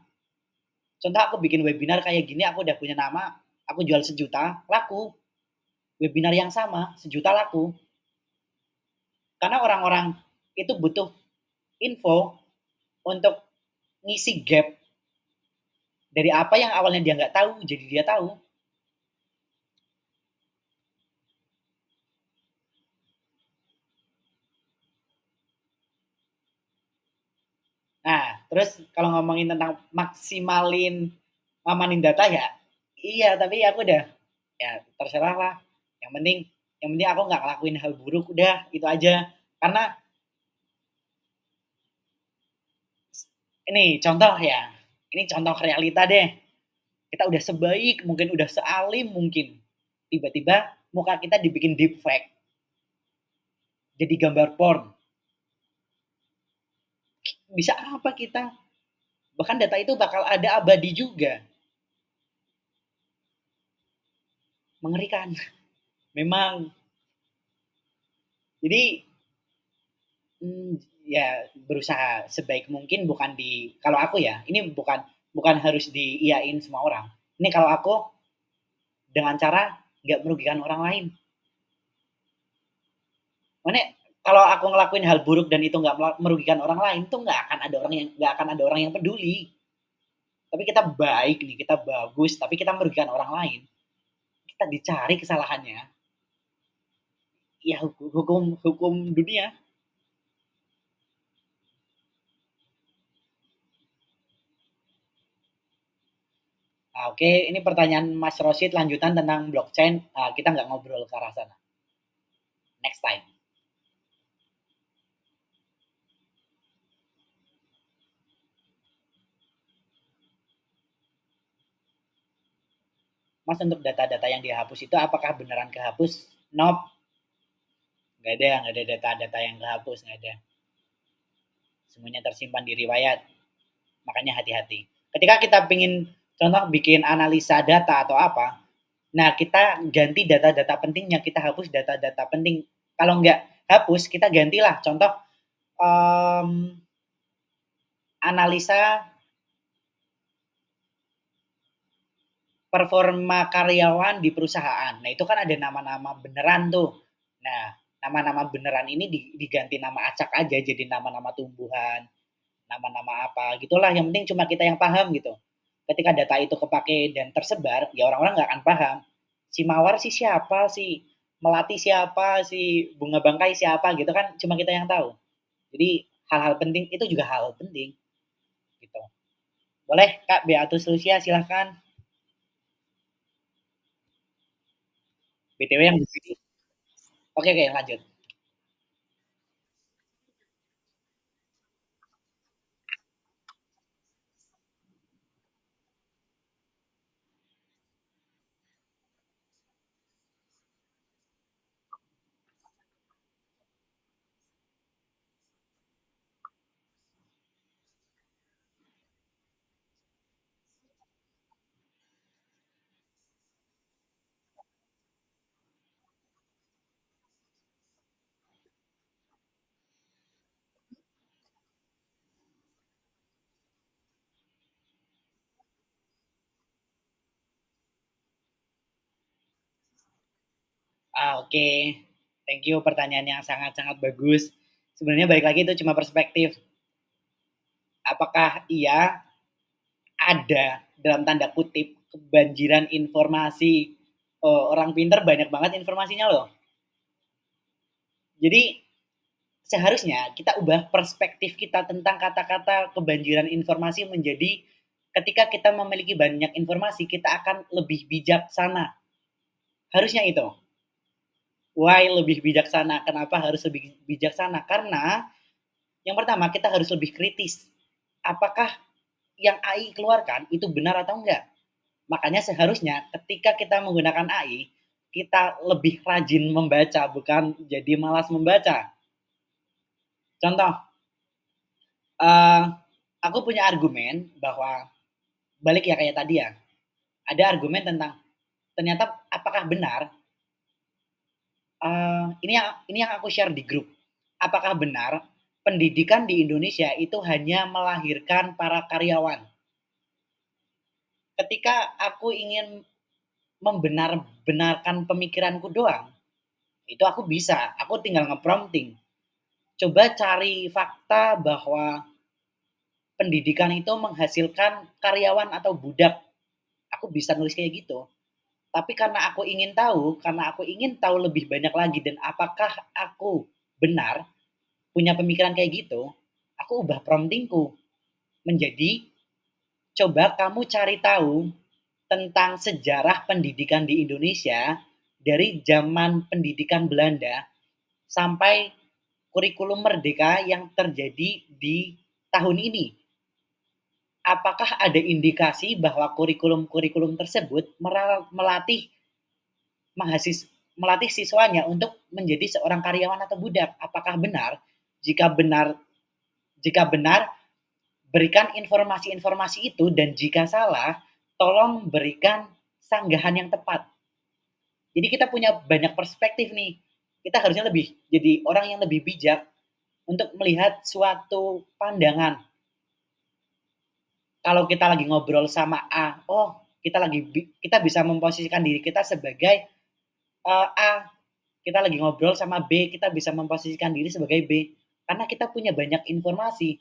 Contoh aku bikin webinar kayak gini, aku udah punya nama, aku jual 1 juta, laku. Webinar yang sama, 1 juta laku. Karena orang-orang itu butuh info untuk ngisi gap dari apa yang awalnya dia nggak tahu, jadi dia tahu. Nah, terus kalau ngomongin tentang maksimalin ngamanin data ya, iya tapi aku udah ya terserah lah. Yang penting yang penting aku nggak ngelakuin hal buruk udah itu aja. Karena ini contoh ya, ini contoh realita deh. Kita udah sebaik mungkin, udah sealim mungkin. Tiba-tiba muka kita dibikin deepfake, jadi gambar porn. Bisa apa kita? Bahkan data itu bakal ada abadi juga. Mengerikan. Memang. Jadi ya berusaha sebaik mungkin bukan di kalau aku ya, ini bukan bukan harus diiyain semua orang. Ini kalau aku dengan cara nggak merugikan orang lain. Mana kalau aku ngelakuin hal buruk dan itu nggak merugikan orang lain, tuh nggak akan ada orang yang peduli. Tapi kita baik nih, kita bagus, tapi kita merugikan orang lain. Kita dicari kesalahannya. Ya hukum hukum dunia. Nah, oke, ini pertanyaan Mas Rosid lanjutan tentang blockchain. Kita nggak ngobrol ke arah sana. Next time. Mas untuk data-data yang dihapus itu apakah beneran kehapus? Nope, nggak ada data-data yang kehapus, nggak ada. Semuanya tersimpan di riwayat, makanya hati-hati. Ketika kita pingin, contoh bikin analisa data atau apa, nah kita ganti data-data pentingnya, kita hapus data-data penting. Kalau nggak hapus, kita gantilah. Contoh, um, analisa performa karyawan di perusahaan. Nah itu kan ada nama-nama beneran tuh. Nah nama-nama beneran ini diganti nama acak aja jadi nama-nama tumbuhan, nama-nama apa gitulah. Yang penting cuma kita yang paham gitu. Ketika data itu kepake dan tersebar, ya orang-orang nggak akan paham. Si mawar sih siapa, si melati siapa, si bunga bangkai siapa gitu kan cuma kita yang tahu. Jadi hal-hal penting itu juga hal penting gitu. Boleh Kak Beatus Lucia silahkan. BTW yang begini. Oke oke lanjut. Oke. Okay. Thank you pertanyaan yang sangat-sangat bagus. Sebenarnya balik lagi itu cuma perspektif. Apakah iya ada dalam tanda kutip kebanjiran informasi? Oh, orang pinter banyak banget informasinya loh. Jadi seharusnya kita ubah perspektif kita tentang kata-kata kebanjiran informasi menjadi ketika kita memiliki banyak informasi, kita akan lebih bijaksana. Harusnya itu. Why lebih bijaksana? Kenapa harus lebih bijaksana? Karena yang pertama kita harus lebih kritis. Apakah yang AI keluarkan itu benar atau enggak? Makanya seharusnya ketika kita menggunakan AI, kita lebih rajin membaca, bukan jadi malas membaca. Contoh, uh, aku punya argumen bahwa balik ya kayak tadi ya, ada argumen tentang ternyata apakah benar, ini yang aku share di grup, apakah benar pendidikan di Indonesia itu hanya melahirkan para karyawan? Ketika aku ingin membenar-benarkan pemikiranku doang, itu aku bisa, aku tinggal nge-prompting. Coba cari fakta bahwa pendidikan itu menghasilkan karyawan atau budak. Aku bisa nulis kayak gitu. Tapi karena aku ingin tahu, karena aku ingin tahu lebih banyak lagi dan apakah aku benar punya pemikiran kayak gitu, aku ubah promptingku menjadi coba kamu cari tahu tentang sejarah pendidikan di Indonesia dari zaman pendidikan Belanda sampai kurikulum merdeka yang terjadi di tahun ini. Apakah ada indikasi bahwa kurikulum-kurikulum tersebut melatih mahasiswa melatih siswanya untuk menjadi seorang karyawan atau budak? Apakah benar? Jika benar, jika benar, berikan informasi-informasi itu dan jika salah, tolong berikan sanggahan yang tepat. Jadi kita punya banyak perspektif nih. Kita harusnya lebih jadi orang yang lebih bijak untuk melihat suatu pandangan. Kalau kita lagi ngobrol sama A, oh kita bisa memposisikan diri kita sebagai A. Kita lagi ngobrol sama B, kita bisa memposisikan diri sebagai B. Karena kita punya banyak informasi.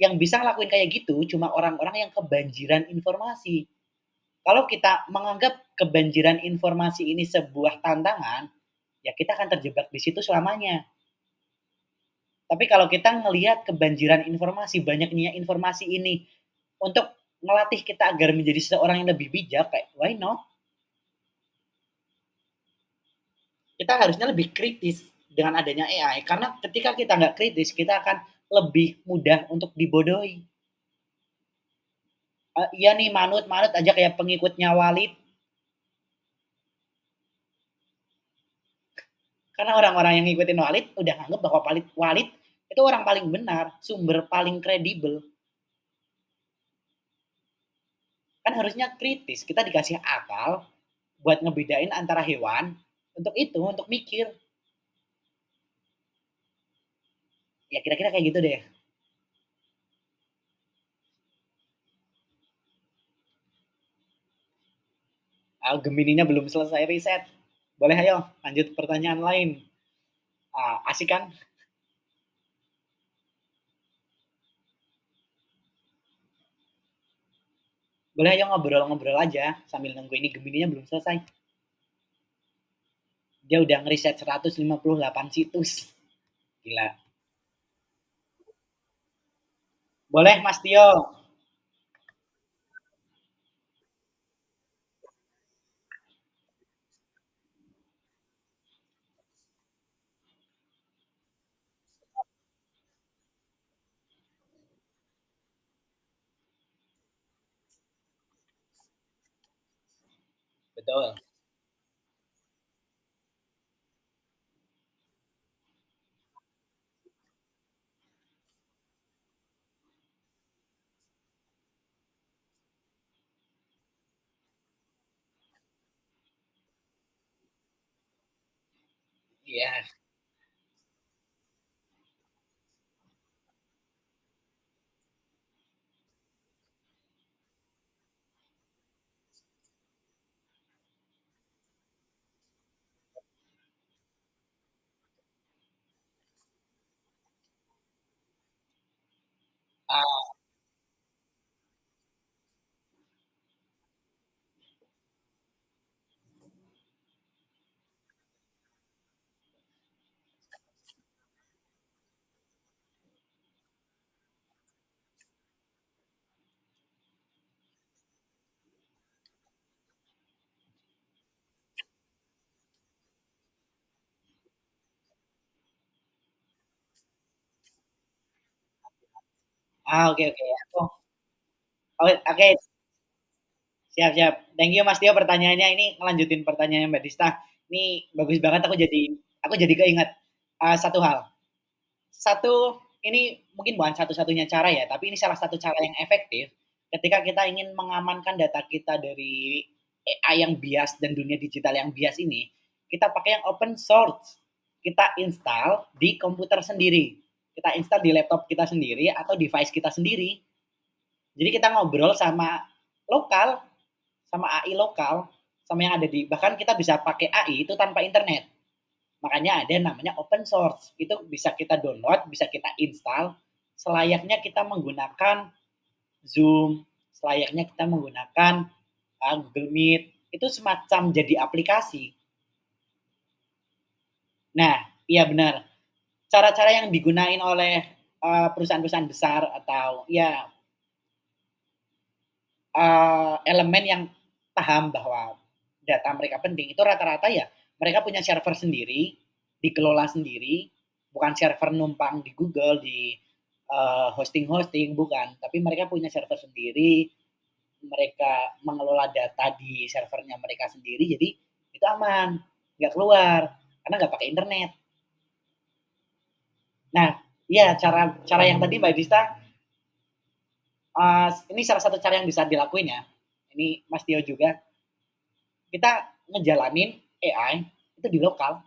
Yang bisa ngelakuin kayak gitu cuma orang-orang yang kebanjiran informasi. Kalau kita menganggap kebanjiran informasi ini sebuah tantangan, ya kita akan terjebak di situ selamanya. Tapi kalau kita ngelihat kebanjiran informasi, banyaknya informasi ini untuk melatih kita agar menjadi seorang yang lebih bijak, kayak why not? Kita harusnya lebih kritis dengan adanya AI, karena ketika kita nggak kritis, kita akan lebih mudah untuk dibodohi. Iya nih, manut-manut aja kayak pengikutnya Walid. Karena orang-orang yang ngikutin Walid udah nganggep bahwa Walid itu orang paling benar, sumber paling kredibel. Kan harusnya kritis, kita dikasih akal buat ngebedain antara hewan, untuk itu, untuk mikir. Ya kira-kira kayak gitu deh. Gemininya belum selesai riset. Boleh ayo, lanjut pertanyaan lain. Asik kan? Boleh ayo ngobrol-ngobrol aja sambil nunggu ini Gemininya belum selesai. Dia udah ngeriset 158 situs. Gila. Boleh Mas Tio. Betul. Iya. Uh, Oke oke, oke, siap siap. Thank you Mas Tio pertanyaannya, ini ngelanjutin pertanyaannya Mbak Dista. Ini bagus banget, aku jadi keinget, 1 hal. Satu, ini mungkin bukan satu-satunya cara ya, tapi ini salah satu cara yang efektif ketika kita ingin mengamankan data kita dari AI yang bias dan dunia digital yang bias ini, kita pakai yang open source. Kita install di komputer sendiri, kita install di laptop kita sendiri atau device kita sendiri. Jadi kita ngobrol sama lokal, sama AI lokal, sama yang ada di, bahkan kita bisa pakai AI itu tanpa internet. Makanya ada namanya open source. Itu bisa kita download, bisa kita install selayaknya kita menggunakan Zoom, selayaknya kita menggunakan Google Meet. Itu semacam jadi aplikasi. Nah, iya benar. Cara-cara yang digunain oleh perusahaan-perusahaan besar atau ya elemen yang paham bahwa data mereka penting itu rata-rata ya mereka punya server sendiri, dikelola sendiri, bukan server numpang di Google, di hosting-hosting, bukan, tapi mereka punya server sendiri, mereka mengelola data di servernya mereka sendiri, jadi itu aman, nggak keluar, karena nggak pakai internet. Nah, ya cara cara yang tadi Mbak Dista, ini salah satu cara yang bisa dilakuin ya. Ini Mas Tio juga, kita ngejalanin AI itu di lokal.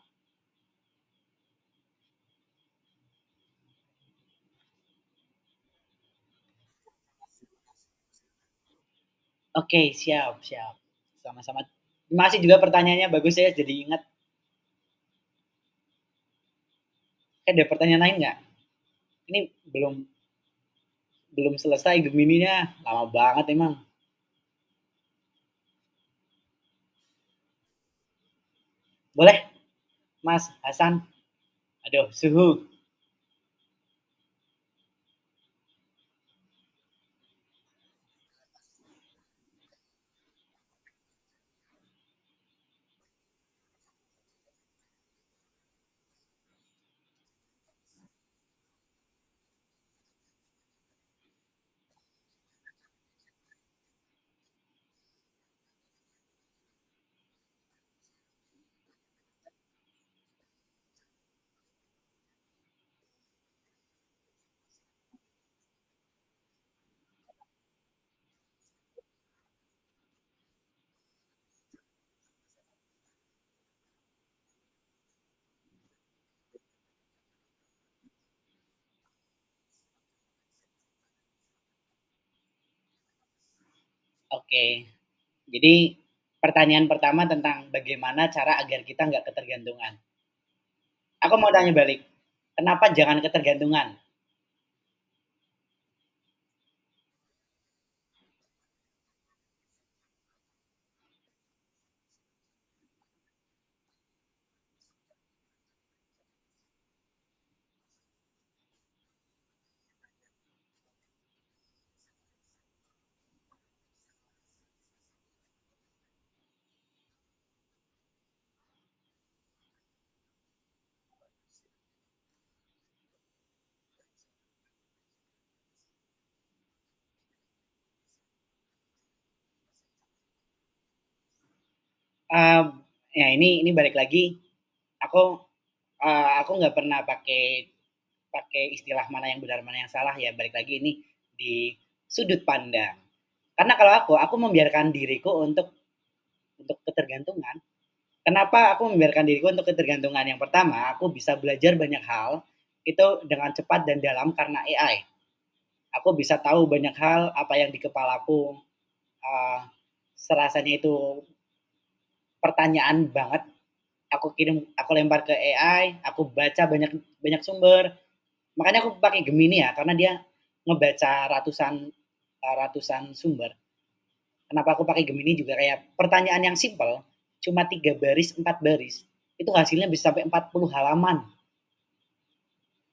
Oke, siap siap. Sama-sama. Masih juga pertanyaannya bagus ya, jadi ingat. Ada pertanyaan lain nggak? Ini belum belum selesai Gemininya, lama banget emang. Boleh, Mas Hasan? Aduh, suhu. Oke, jadi pertanyaan pertama tentang bagaimana cara agar kita nggak ketergantungan. Aku mau tanya balik, kenapa jangan ketergantungan? Ya ini balik lagi, aku aku nggak pernah pakai pakai istilah mana yang benar mana yang salah ya, balik lagi ini di sudut pandang. Karena kalau aku membiarkan diriku untuk ketergantungan. Kenapa aku membiarkan diriku untuk ketergantungan? Yang pertama, aku bisa belajar banyak hal itu dengan cepat dan dalam karena AI. Aku bisa tahu banyak hal apa yang di kepalaku uh, serasanya itu pertanyaan banget. Aku lempar ke AI, aku baca banyak banyak sumber. Makanya aku pakai Gemini ya, karena dia ngebaca ratusan sumber. Kenapa aku pakai Gemini juga kayak pertanyaan yang simple, cuma 3 baris, 4 baris, itu hasilnya bisa sampai 40 halaman.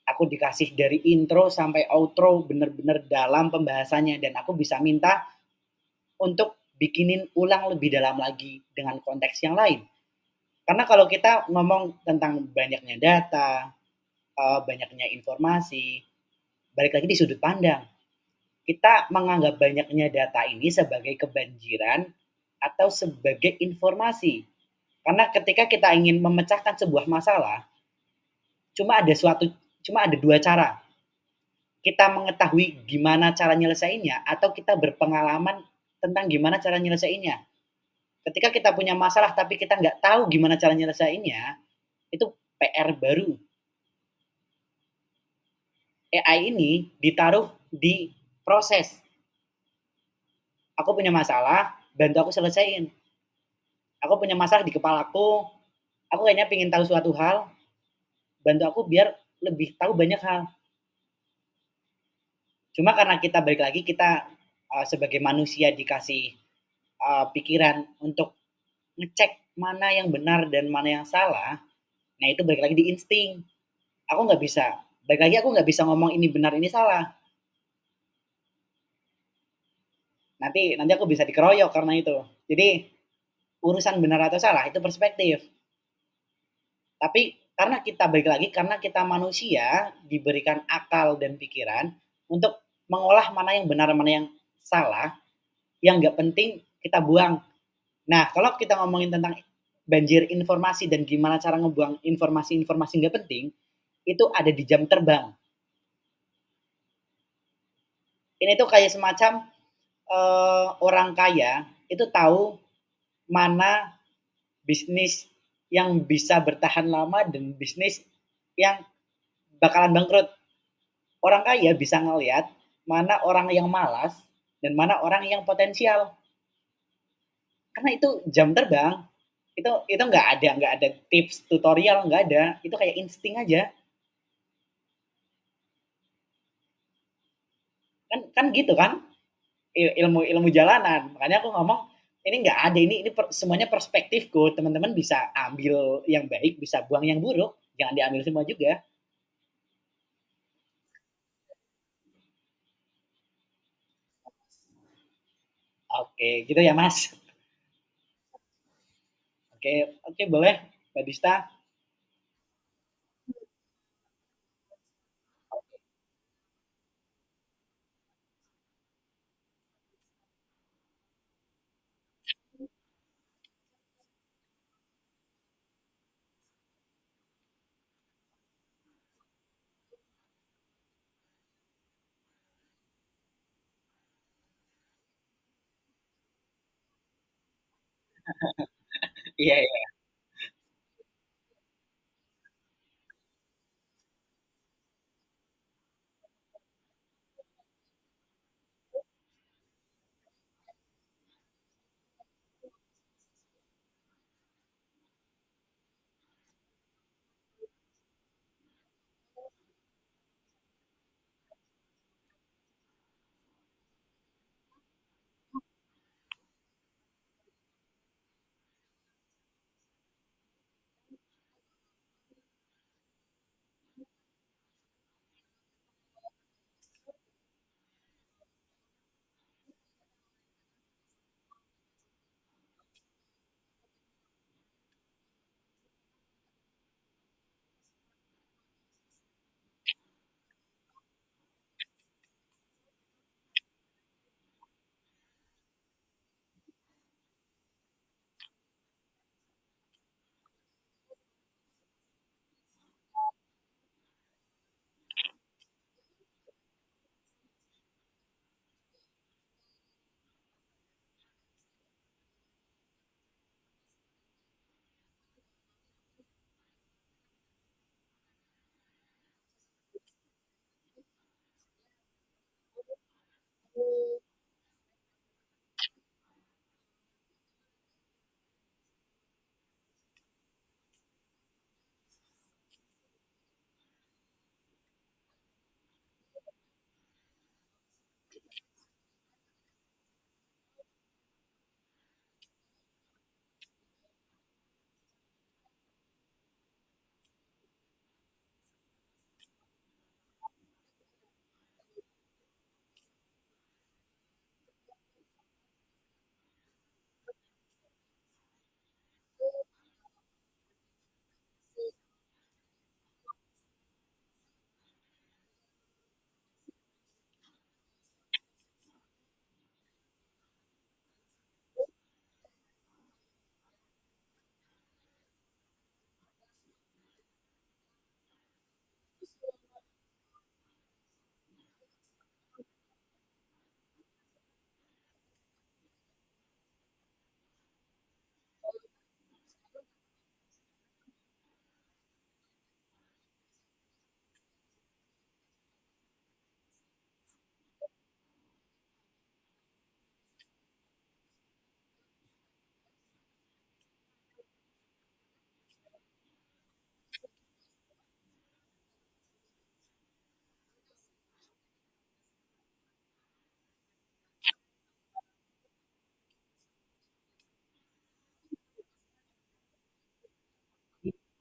Aku dikasih dari intro sampai outro bener-bener dalam pembahasannya dan aku bisa minta untuk bikinin ulang lebih dalam lagi dengan konteks yang lain. Karena kalau kita ngomong tentang banyaknya data, banyaknya informasi, balik lagi di sudut pandang. kita menganggap banyaknya data ini sebagai kebanjiran atau sebagai informasi. Karena ketika kita ingin memecahkan sebuah masalah, cuma ada suatu cuma ada dua cara. Kita mengetahui gimana cara nyelesainnya atau kita berpengalaman tentang gimana cara nyelesainnya. Ketika kita punya masalah tapi kita nggak tahu gimana cara nyelesainnya, itu PR baru. AI ini ditaruh di proses. Aku punya masalah, bantu aku selesaiin. Aku punya masalah di kepalaku, aku kayaknya pengen tahu suatu hal, bantu aku biar lebih tahu banyak hal. Cuma karena kita balik lagi kita sebagai manusia dikasih pikiran untuk ngecek mana yang benar dan mana yang salah. Nah itu balik lagi di insting. Aku nggak bisa, balik lagi aku nggak bisa ngomong ini benar ini salah. Nanti nanti aku bisa dikeroyok karena itu. Jadi urusan benar atau salah itu perspektif. Tapi karena kita balik lagi karena kita manusia diberikan akal dan pikiran untuk mengolah mana yang benar mana yang salah, yang nggak penting kita buang. Nah kalau kita ngomongin tentang banjir informasi dan gimana cara ngebuang informasi-informasi nggak penting, itu ada di jam terbang. Ini tuh kayak semacam orang kaya itu tahu mana bisnis yang bisa bertahan lama dan bisnis yang bakalan bangkrut. Orang kaya bisa ngelihat mana orang yang malas dan mana orang yang potensial. Karena itu jam terbang. Itu nggak ada tips tutorial nggak ada. Itu kayak insting aja. Kan gitu kan ilmu ilmu jalanan. Makanya aku ngomong ini nggak ada ini semuanya perspektifku. Teman-teman bisa ambil yang baik, bisa buang yang buruk. Jangan diambil semua juga. Oke, gitu ya Mas. Oke, oke boleh, Mbak Dista. Iya, iya.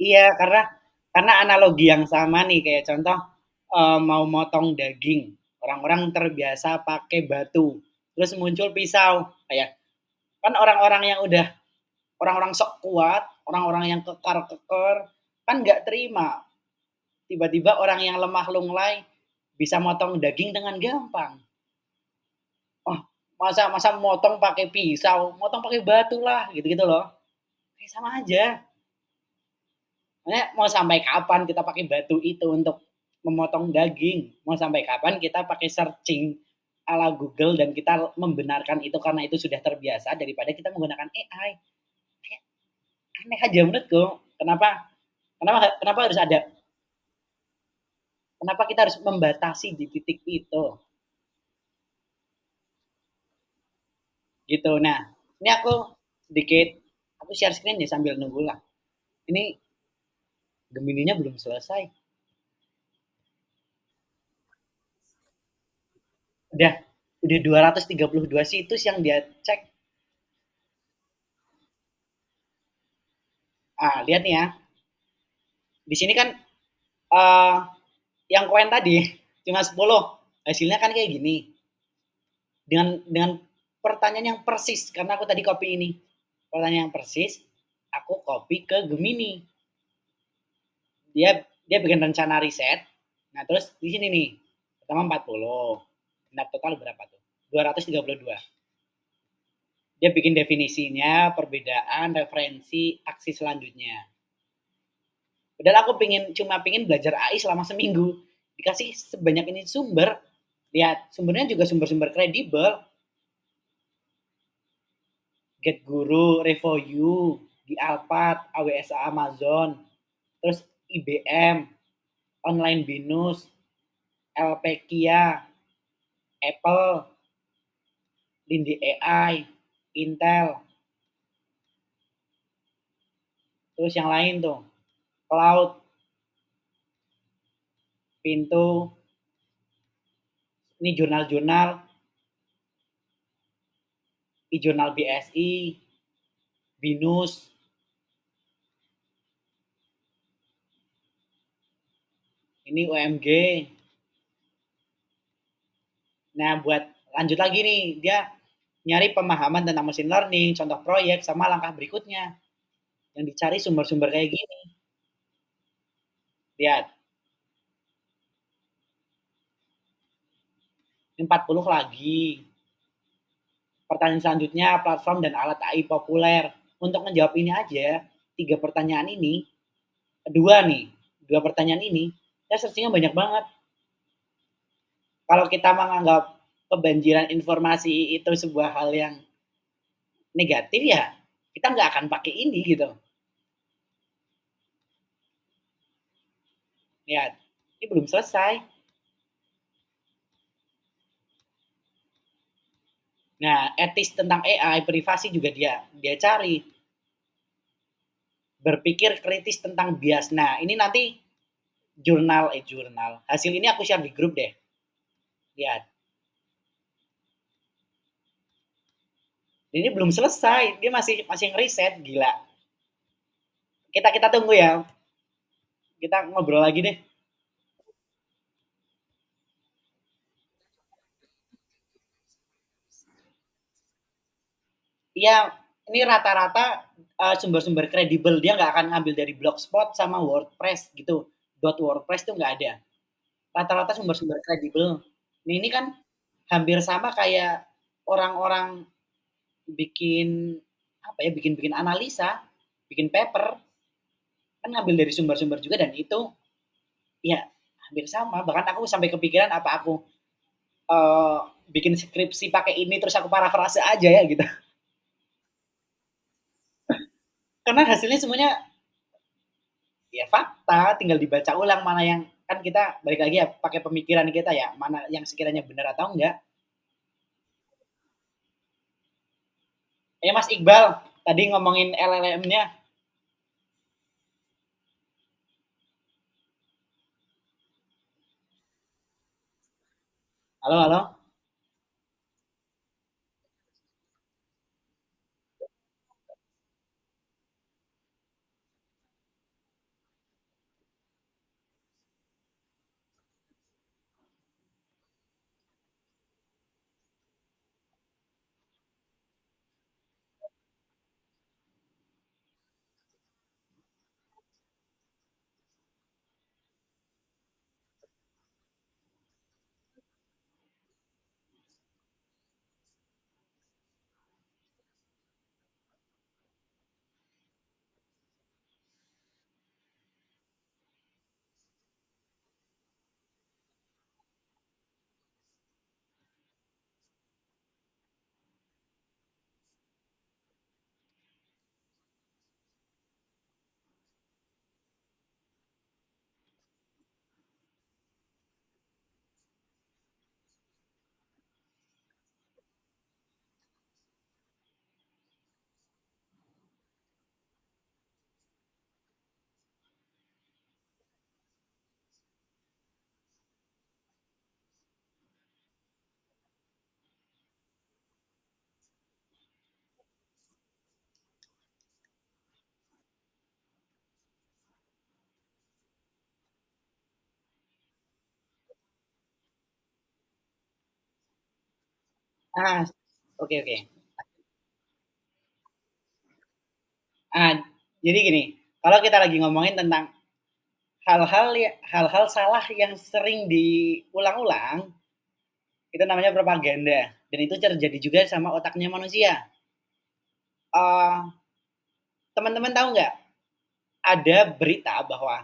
Iya, karena analogi yang sama nih, kayak contoh, mau motong daging, orang-orang terbiasa pakai batu, terus muncul pisau, kayak kan orang-orang yang udah orang-orang sok kuat, orang-orang yang kekar-keker, kan nggak terima, tiba-tiba orang yang lemah lunglai bisa motong daging dengan gampang. "Oh, masa masa motong pakai pisau, motong pakai batu lah," gitu-gitu loh. Sama aja. Makanya mau sampai kapan kita pakai batu itu untuk memotong daging? Mau sampai kapan kita pakai searching ala Google dan kita membenarkan itu karena itu sudah terbiasa daripada kita menggunakan AI. Kayak aneh aja menurutku. Kenapa kenapa kenapa harus ada kenapa kita harus membatasi di titik itu, gitu. Nah, ini aku sedikit aku share screen nih sambil nunggu lah. Ini Gemininya belum selesai. Udah udah 232 situs yang dia cek. Ah, lihat nih ya. Di sini kan yang koin tadi cuma 10. Hasilnya kan kayak gini. Dengan pertanyaan yang persis karena aku tadi copy ini. Pertanyaan yang persis, aku copy ke Gemini. Dia dia bikin rencana riset. Nah, terus di sini nih. Pertama 40. Nah, total berapa tuh? 232. Dia bikin definisinya, perbedaan, referensi, aksi selanjutnya. Padahal aku cuma pengen belajar AI selama seminggu. Dikasih sebanyak ini sumber, lihat sumbernya juga sumber-sumber kredibel. Get Guru, Revoyu, di Alphard, AWS Amazon, terus IBM, Online Binus, LPKIA, Apple, Lindi AI, Intel, terus yang lain tuh, Cloud, Pintu, ini jurnal-jurnal, e-jurnal BSI, Binus, ini UMG. Nah, buat lanjut lagi nih, dia nyari pemahaman tentang machine learning, contoh proyek, sama langkah berikutnya. Yang dicari sumber-sumber kayak gini. Lihat, 40 lagi. Pertanyaan selanjutnya, platform dan alat AI populer. Untuk menjawab ini aja, 3 pertanyaan ini, dua nih, 2 pertanyaan ini, ya searchingnya banyak banget. Kalau kita menganggap kebanjiran informasi itu sebuah hal yang negatif ya, kita nggak akan pakai ini gitu. Lihat, ini belum selesai. Nah, etis tentang AI, privasi juga dia dia cari. Berpikir kritis tentang bias. Nah, ini nanti jurnal. Hasil ini aku share di grup deh. Lihat. Ini belum selesai, dia masih masih ngeriset, gila. Kita kita tunggu ya. Kita ngobrol lagi deh. Iya, ini rata-rata sumber-sumber kredibel, dia nggak akan ngambil dari Blogspot sama WordPress gitu. .wordpress tuh nggak ada. Rata-rata sumber-sumber kredibel. Nah, ini kan hampir sama kayak orang-orang bikin apa ya, bikin-bikin analisa, bikin paper, kan ngambil dari sumber-sumber juga dan itu ya hampir sama. Bahkan aku sampai kepikiran apa aku uh, bikin skripsi pakai ini terus aku parafrase aja ya gitu. Karena hasilnya semuanya ya fakta, tinggal dibaca ulang mana yang kan kita balik lagi ya pakai pemikiran kita ya, mana yang sekiranya benar atau enggak. Ya Mas Iqbal, tadi ngomongin LLM-nya. Halo, halo. Ah, oke oke. Ah, jadi gini, kalau kita lagi ngomongin tentang hal-hal salah yang sering diulang-ulang, itu namanya propaganda, dan itu terjadi juga sama otaknya manusia. Eee, Teman-teman tahu nggak, ada berita bahwa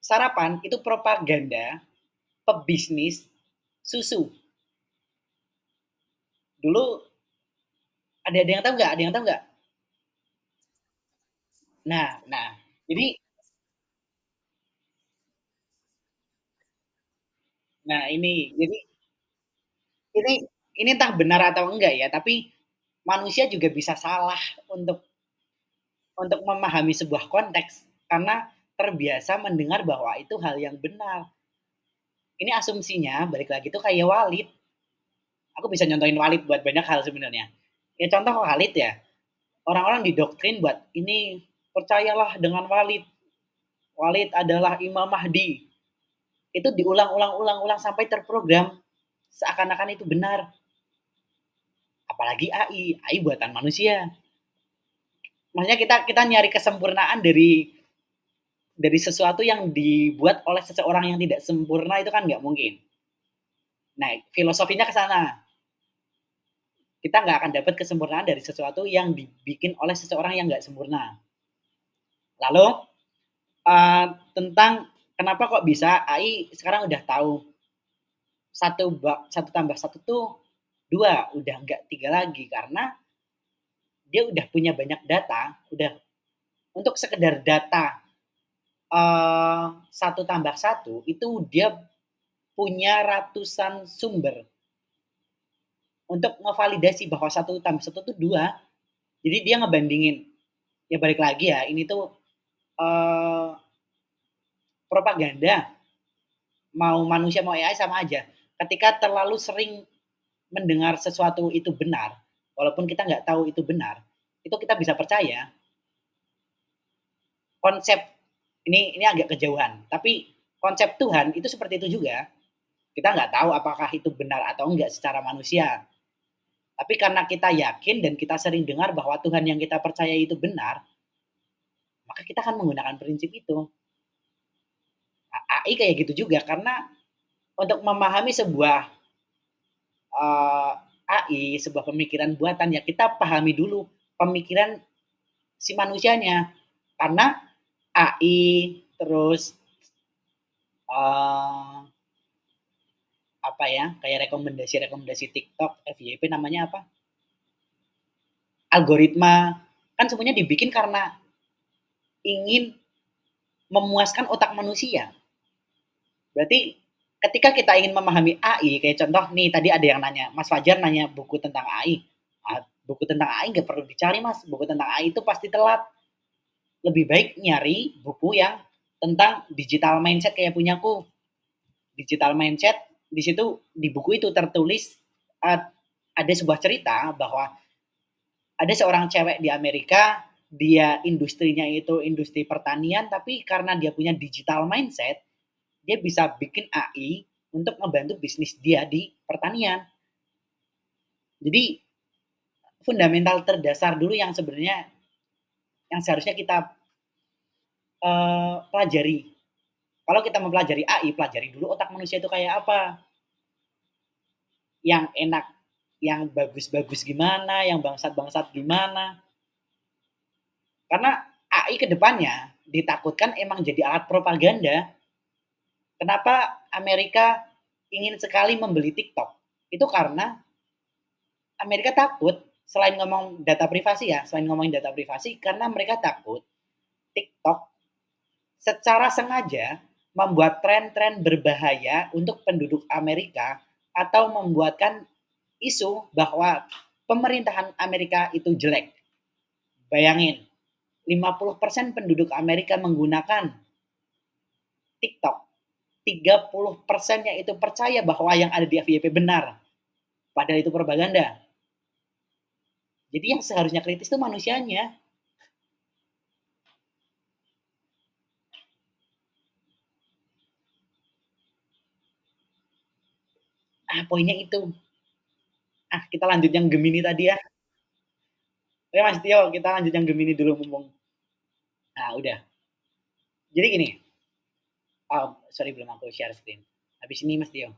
sarapan itu propaganda pebisnis susu. Dulu ada yang tahu nggak? Ada yang tahu nggak? Nah, jadi jadi ini ini entah benar atau enggak ya, tapi manusia juga bisa salah untuk memahami sebuah konteks karena terbiasa mendengar bahwa itu hal yang benar. Ini asumsinya balik lagi tuh kayak Walid. Aku bisa nyontohin Walid buat banyak hal sebenarnya. Ya contoh Walid ya, orang-orang didoktrin buat ini percayalah dengan Walid. Walid adalah Imam Mahdi. Itu diulang-ulang sampai terprogram seakan-akan itu benar. Apalagi AI buatan manusia. Maksudnya kita kita nyari kesempurnaan dari sesuatu yang dibuat oleh seseorang yang tidak sempurna itu kan nggak mungkin. Nah, filosofinya ke sana. Kita nggak akan dapat kesempurnaan dari sesuatu yang dibikin oleh seseorang yang nggak sempurna. Lalu tentang kenapa kok bisa AI sekarang udah tahu satu tambah satu tuh dua, udah nggak tiga lagi karena dia udah punya banyak data, udah untuk sekedar data satu tambah satu itu dia punya ratusan sumber untuk ngevalidasi bahwa satu tambah satu itu dua. Jadi dia ngebandingin, ya balik lagi ya, ini tuh uh, propaganda, mau manusia mau AI sama aja. Ketika terlalu sering mendengar sesuatu itu benar, walaupun kita nggak tahu itu benar, itu kita bisa percaya konsep ini agak kejauhan, tapi konsep Tuhan itu seperti itu juga. Kita nggak tahu apakah itu benar atau enggak secara manusia. Tapi karena kita yakin dan kita sering dengar bahwa Tuhan yang kita percaya itu benar, maka kita akan menggunakan prinsip itu. AI kayak gitu juga karena untuk memahami sebuah AI, sebuah pemikiran buatan ya kita pahami dulu pemikiran si manusianya. Karena AI terus uh, apa ya kayak rekomendasi TikTok, FYP namanya apa? Algoritma kan semuanya dibikin karena ingin memuaskan otak manusia. Berarti ketika kita ingin memahami AI, kayak contoh nih tadi ada yang nanya, Mas Fajar nanya buku tentang AI. Ah, buku tentang AI nggak perlu dicari mas, buku tentang AI itu pasti telat. Lebih baik nyari buku yang tentang digital mindset kayak punyaku. Digital mindset di situ di buku itu tertulis uh, ada sebuah cerita bahwa ada seorang cewek di Amerika, dia industrinya itu industri pertanian, tapi karena dia punya digital mindset, dia bisa bikin AI untuk membantu bisnis dia di pertanian. Jadi fundamental terdasar dulu yang sebenarnya yang seharusnya kita pelajari. Kalau kita mempelajari AI, pelajari dulu otak manusia itu kayak apa, yang enak, yang bagus-bagus gimana, yang bangsat-bangsat gimana. Karena AI kedepannya ditakutkan emang jadi alat propaganda. Kenapa Amerika ingin sekali membeli TikTok? Itu karena Amerika takut selain ngomong data privasi ya, selain ngomongin data privasi, karena mereka takut TikTok secara sengaja membuat tren-tren berbahaya untuk penduduk Amerika atau membuatkan isu bahwa pemerintahan Amerika itu jelek. Bayangin, 50% penduduk Amerika menggunakan TikTok. 30%-nya itu percaya bahwa yang ada di FYP benar. Padahal itu propaganda. Jadi yang seharusnya kritis itu manusianya. Poinnya itu. Kita lanjut yang Gemini tadi ya. Oke Mas Tio, kita lanjut yang Gemini dulu mumpung. Nah, udah. Jadi gini, oh, sorry belum aku share screen. Habis ini Mas Tio.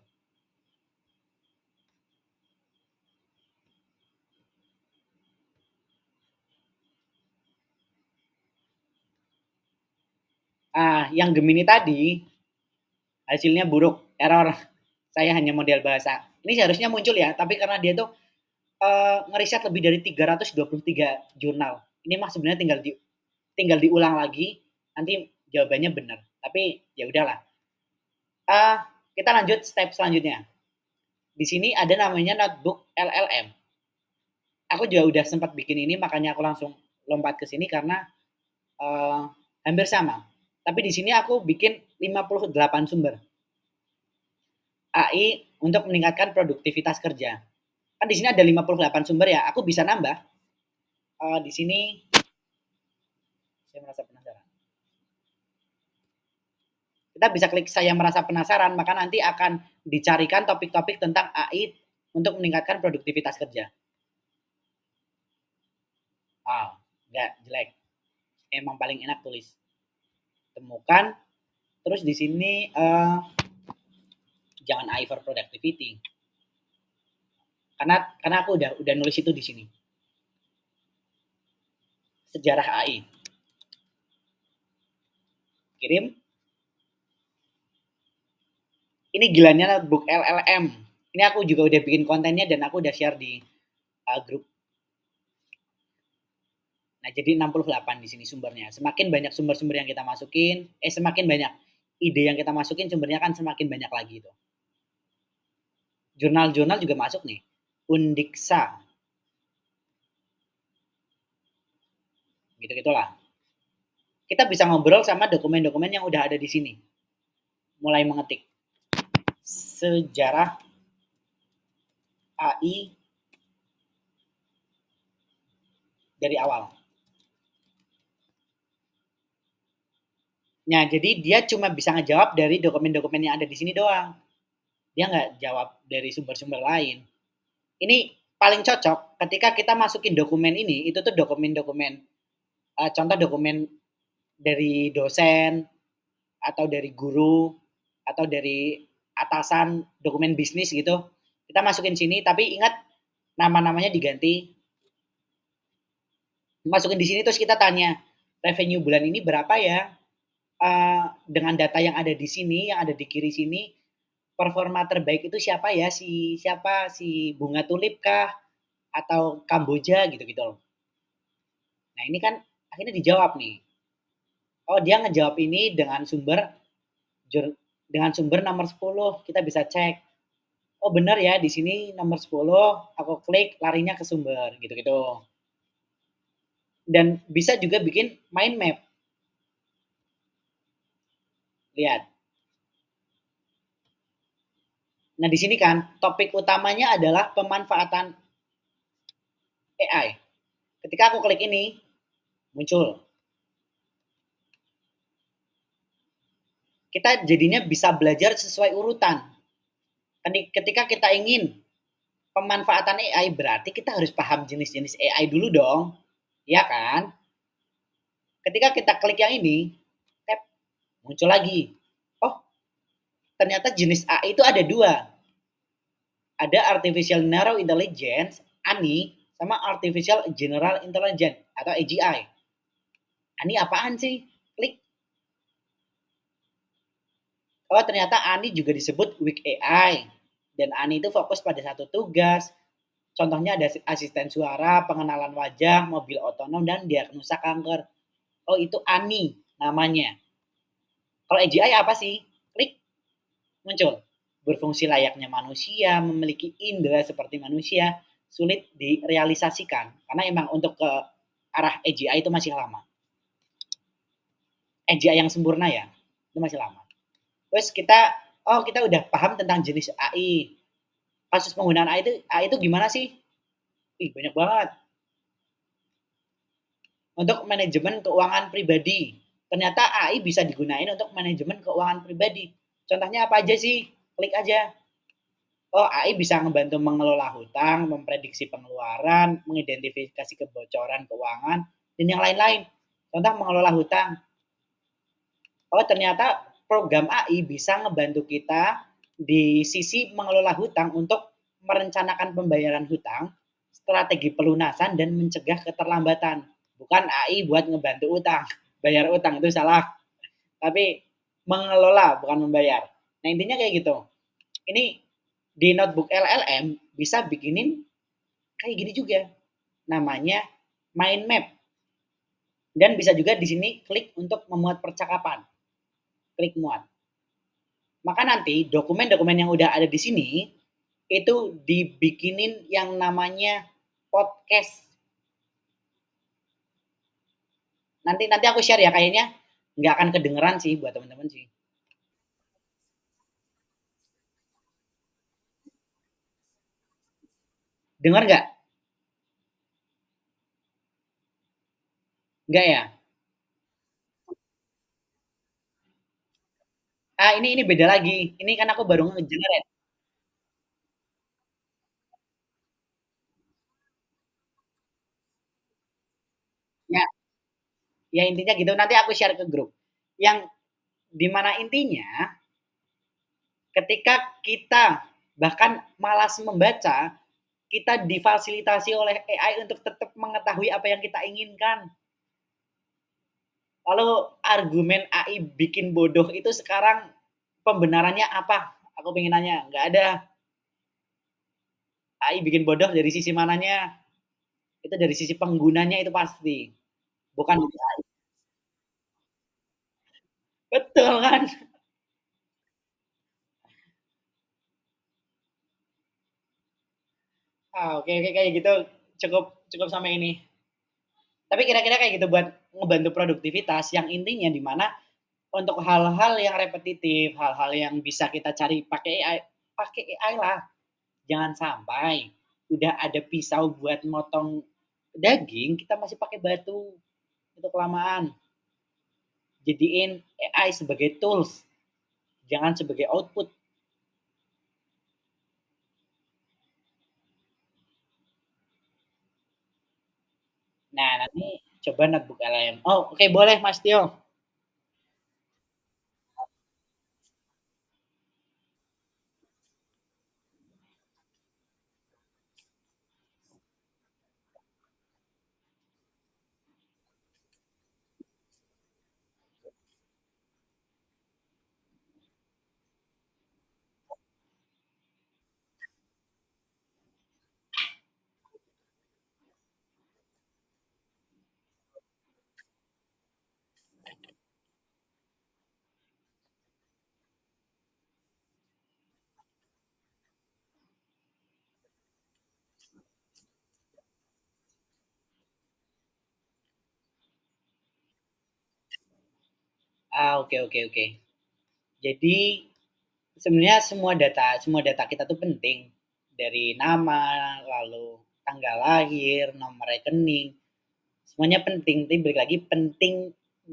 Yang Gemini tadi hasilnya buruk, error. Saya hanya model bahasa. Ini seharusnya muncul ya, tapi karena dia tuh ngeriset lebih dari 323 jurnal. Ini mah sebenarnya tinggal diulang lagi, nanti jawabannya benar. Tapi ya udahlah. Kita lanjut step selanjutnya. Di sini ada namanya notebook LLM. Aku juga udah sempat bikin ini, makanya aku langsung lompat ke sini karena uh, hampir sama. Tapi di sini aku bikin 58 sumber AI untuk meningkatkan produktivitas kerja. Kan di sini ada 58 sumber ya, aku bisa nambah. Di sini saya merasa penasaran. Kita bisa klik saya merasa penasaran, maka nanti akan dicarikan topik-topik tentang AI untuk meningkatkan produktivitas kerja. Enggak jelek. Emang paling enak tulis. Temukan, terus di sini jangan AI for productivity. Karena aku udah nulis itu di sini. Sejarah AI. Kirim. Ini gilanya notebook LLM. Ini aku juga udah bikin kontennya dan aku udah share di grup. Nah, jadi 68 di sini sumbernya. Semakin banyak sumber-sumber yang kita masukin, semakin banyak ide yang kita masukin, sumbernya kan semakin banyak lagi itu. Jurnal-jurnal juga masuk nih. Undiksa. Gitu-gitulah. Kita bisa ngobrol sama dokumen-dokumen yang udah ada di sini. Mulai mengetik. Sejarah AI dari awal. Nah, jadi dia cuma bisa ngejawab dari dokumen-dokumen yang ada di sini doang. Dia nggak jawab dari sumber-sumber lain. Ini paling cocok ketika kita masukin dokumen ini, itu tuh dokumen-dokumen, contoh dokumen dari dosen, atau dari guru, atau dari atasan, dokumen bisnis gitu. Kita masukin sini, tapi ingat nama-namanya diganti. Masukin di sini terus kita tanya, revenue bulan ini berapa ya? Dengan data yang ada di sini, yang ada di kiri sini, performa terbaik itu siapa ya? Si Bunga Tulip kah? Atau Kamboja gitu-gitu loh. Nah ini kan akhirnya dijawab nih. Oh dia ngejawab ini dengan sumber nomor 10. Kita bisa cek. Oh benar ya di sini nomor 10. Aku klik larinya ke sumber gitu-gitu. Dan bisa juga bikin mind map. Lihat. Nah di sini kan topik utamanya adalah pemanfaatan AI. Ketika aku klik ini muncul. Kita jadinya bisa belajar sesuai urutan. Ketika kita ingin pemanfaatan AI berarti kita harus paham jenis-jenis AI dulu dong, ya kan? Ketika kita klik yang ini, tap, muncul lagi. Oh, ternyata jenis AI itu ada dua. Ada Artificial Narrow Intelligence, ANI, sama Artificial General Intelligence, atau AGI. ANI apaan sih? Klik. Oh, ternyata ANI juga disebut Weak AI. Dan ANI itu fokus pada satu tugas. Contohnya ada asisten suara, pengenalan wajah, mobil otonom, dan diagnosa kanker. Oh, itu ANI namanya. Kalau AGI apa sih? Klik, muncul. Berfungsi layaknya manusia, memiliki indera seperti manusia, sulit direalisasikan. Karena emang untuk ke arah AGI itu masih lama. AGI yang sempurna ya, itu masih lama. Terus kita udah paham tentang jenis AI. Kasus penggunaan AI itu gimana sih? Banyak banget. Untuk manajemen keuangan pribadi. Ternyata AI bisa digunain untuk manajemen keuangan pribadi. Contohnya apa aja sih? Klik aja. Oh, AI bisa ngebantu mengelola hutang, memprediksi pengeluaran, mengidentifikasi kebocoran keuangan, dan yang lain-lain. Contoh mengelola hutang. Oh, ternyata program AI bisa ngebantu kita di sisi mengelola hutang untuk merencanakan pembayaran hutang, strategi pelunasan, dan mencegah keterlambatan. Bukan AI buat ngebantu utang, bayar utang itu salah. Tapi mengelola bukan membayar. Nah, intinya kayak gitu. Ini di notebook LLM bisa bikinin kayak gini juga. Namanya mind map. Dan bisa juga di sini klik untuk memuat percakapan. Klik muat. Maka nanti dokumen-dokumen yang udah ada di sini itu dibikinin yang namanya podcast. Nanti nanti aku share ya, kayaknya nggak akan kedengeran sih buat teman-teman sih. Dengar nggak? Nggak ya? Ah, ini beda lagi. Ini kan aku baru ngegenerate. Ya, ya intinya gitu. Nanti aku share ke grup. Yang dimana intinya ketika kita bahkan malas membaca, kita difasilitasi oleh AI untuk tetap mengetahui apa yang kita inginkan. Lalu argumen AI bikin bodoh itu sekarang pembenarannya apa? Aku pengen nanya, nggak ada. AI bikin bodoh dari sisi mananya? Itu dari sisi penggunanya itu pasti, bukan dari AI. Betul kan? Ah, oke oke kayak gitu cukup cukup sampai ini. Tapi kira-kira kayak gitu buat ngebantu produktivitas yang intinya di mana untuk hal-hal yang repetitif, hal-hal yang bisa kita cari pakai AI lah. Jangan sampai udah ada pisau buat motong daging, kita masih pakai batu. Itu kelamaan. Jadiin AI sebagai tools, jangan sebagai output. Nah, nanti coba notebook LM. Oh, oke okay, boleh Mas Tio. Ah, oke okay, oke okay, oke. Okay. Jadi sebenarnya semua data kita tuh penting. Dari nama, lalu tanggal lahir, nomor rekening, semuanya penting. Tapi balik lagi penting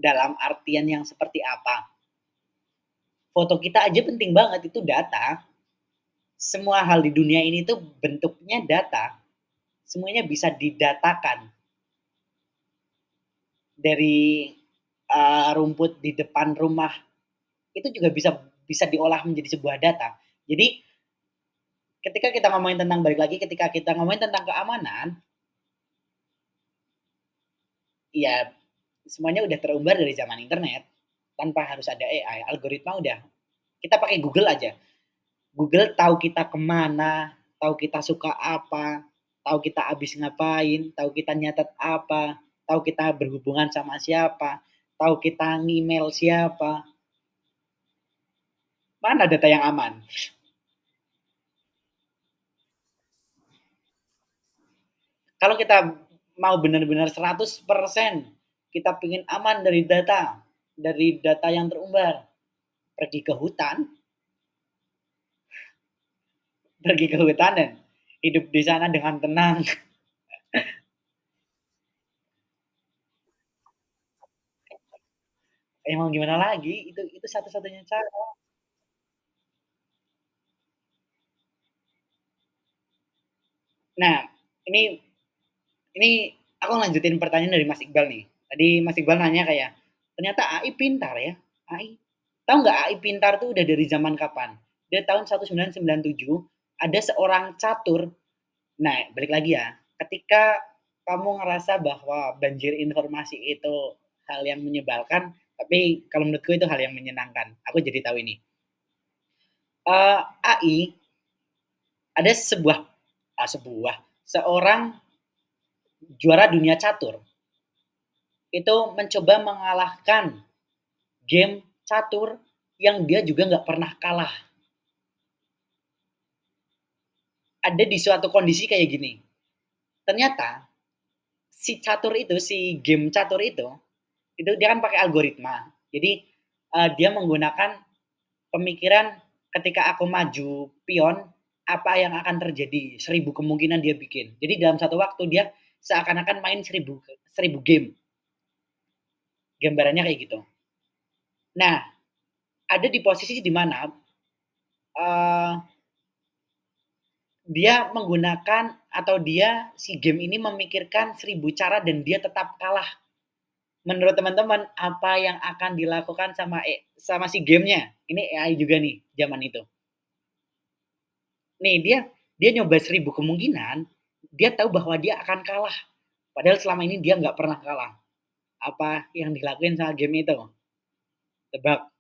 dalam artian yang seperti apa. Foto kita aja penting banget itu data. Semua hal di dunia ini tuh bentuknya data. Semuanya bisa didatakan dari rumput di depan rumah itu juga bisa bisa diolah menjadi sebuah data. Jadi ketika kita ngomongin tentang balik lagi ketika kita ngomongin tentang keamanan, ya semuanya udah terumbar dari zaman internet tanpa harus ada AI. Algoritma udah kita pakai Google aja. Google tahu kita kemana, tahu kita suka apa, tahu kita habis ngapain, tahu kita nyatet apa, tahu kita berhubungan sama siapa, tahu kita email siapa. Mana data yang aman? Kalau kita mau benar-benar 100% kita pengen aman dari data yang terumbar, pergi ke hutan, pergi ke hutan dan hidup di sana dengan tenang. Emang gimana lagi? Itu satu-satunya cara. Nah, ini ini aku lanjutin pertanyaan dari Mas Iqbal nih. Tadi Mas Iqbal nanya kayak, ternyata AI pintar ya. AI. Tahu nggak AI pintar tuh udah dari zaman kapan? Dari tahun 1997 ada seorang catur. Nah, balik lagi ya. Ketika kamu ngerasa bahwa banjir informasi itu hal yang menyebalkan, tapi kalau menurutku itu hal yang menyenangkan. Aku jadi tahu ini. AI ada seorang juara dunia catur itu mencoba mengalahkan game catur yang dia juga nggak pernah kalah. Ada di suatu kondisi kayak gini. Ternyata si game catur itu dia kan pakai algoritma. Jadi dia menggunakan pemikiran ketika aku maju pion apa yang akan terjadi 1.000 kemungkinan dia bikin. Jadi dalam satu waktu dia seakan-akan main 1.000 game. Gambarannya kayak gitu. Nah, ada di posisi di mana uh, dia menggunakan atau dia si game ini memikirkan 1.000 cara dan dia tetap kalah. Menurut teman-teman apa yang akan dilakukan sama si gamenya? Ini AI juga nih zaman itu. Nih dia nyoba 1.000 kemungkinan, dia tahu bahwa dia akan kalah. Padahal selama ini dia nggak pernah kalah. Apa yang dilakuin sama game itu? Tebak.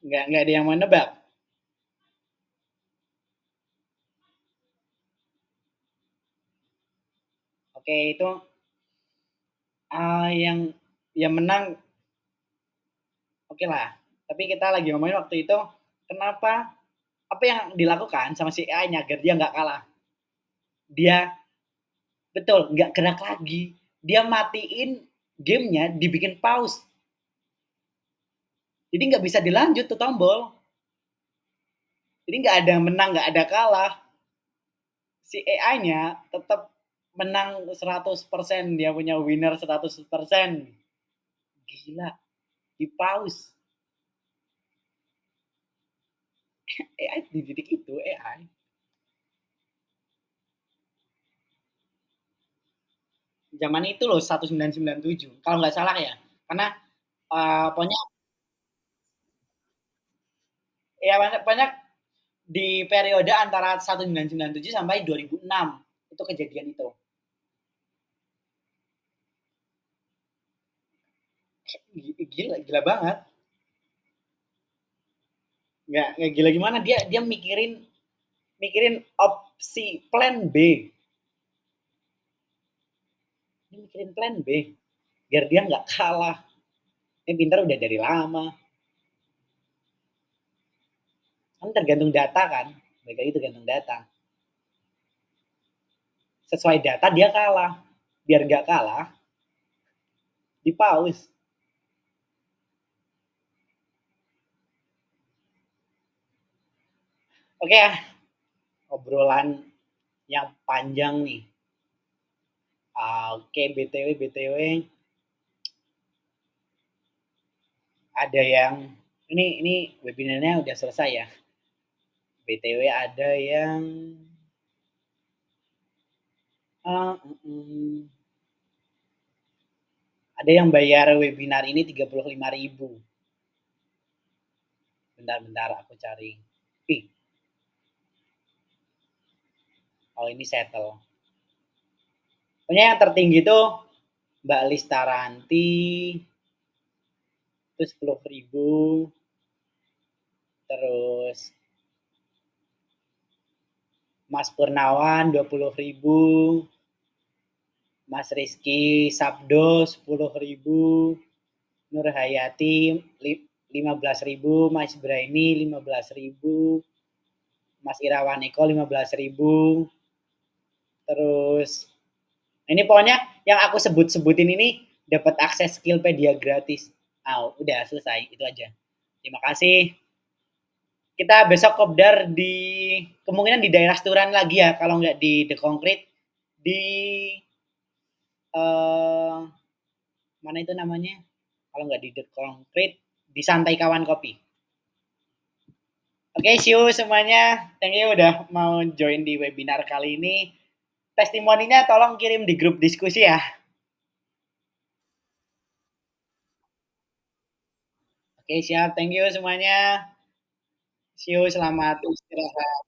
Nggak ada yang mau nebak. Oke, itu yang menang oke lah. Tapi kita lagi ngomongin waktu itu kenapa apa yang dilakukan sama si AI-nya agar dia nggak kalah. Dia betul nggak gerak lagi. Dia matiin gamenya, dibikin pause. Jadi nggak bisa dilanjut tuh tombol. Jadi nggak ada menang, nggak ada kalah. Si AI-nya tetap menang 100%. Dia punya winner 100%. Gila, di pause. AI di titik itu AI. Zaman itu loh 1997 kalau nggak salah ya. Karena pokoknya ya banyak banyak di periode antara 1997 sampai 2006 itu kejadian itu. Gila, gila banget. Nggak gila gimana dia dia mikirin mikirin opsi plan B. Dia mikirin plan B biar dia nggak kalah. Ini pintar udah dari lama. Kan tergantung data kan. Mereka itu tergantung data. Sesuai data dia kalah. Biar nggak kalah, di pause. Oke ya, obrolan yang panjang nih. Oke, BTW ada yang ini webinarnya udah selesai ya. BTW ada yang uh, ada yang bayar webinar ini 35.000. Bentar-bentar aku cari. Ih, oh ini settle. Pokoknya yang tertinggi tuh Mbak Listaranti itu 10.000, terus Mas Purnawan 20.000, Mas Rizky Sabdo 10.000, Nur Hayati 15.000, Mas Braini 15.000, Mas Irawan Eko 15.000, terus ini pokoknya yang aku sebut-sebutin ini dapat akses Skillpedia gratis. Udah selesai itu aja. Terima kasih. Kita besok kopdar di kemungkinan di daerah Sturan lagi ya kalau nggak di The Concrete di uh, mana itu namanya kalau nggak di The Concrete di Santai Kawan Kopi. Oke, see you semuanya. Thank you udah mau join di webinar kali ini. Testimoninya tolong kirim di grup diskusi ya. Oke, siap. Thank you semuanya. See you, selamat istirahat.